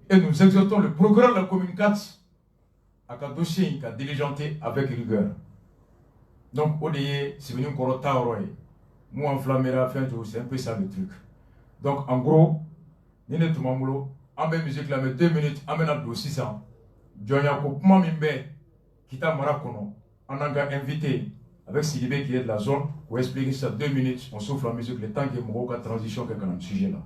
Et nous exhortons le procureur de la communication à un dossier qui a diligenté avec rigueur. Donc, Odeye, c'est venu encore tard. Moi, enflammé la fin, c'est un peu ça le truc. Donc, en gros, Nene Tumamoulo, en même musique, là, mais 2 minutes, en même temps, 600. Djonya Kopma Mimbe, Kita Marakono, on a invité avec Sidibé qui est de la zone pour expliquer ça 2 minutes. On souffle la musique, le temps que Moroka transition, quelqu'un a un sujet là.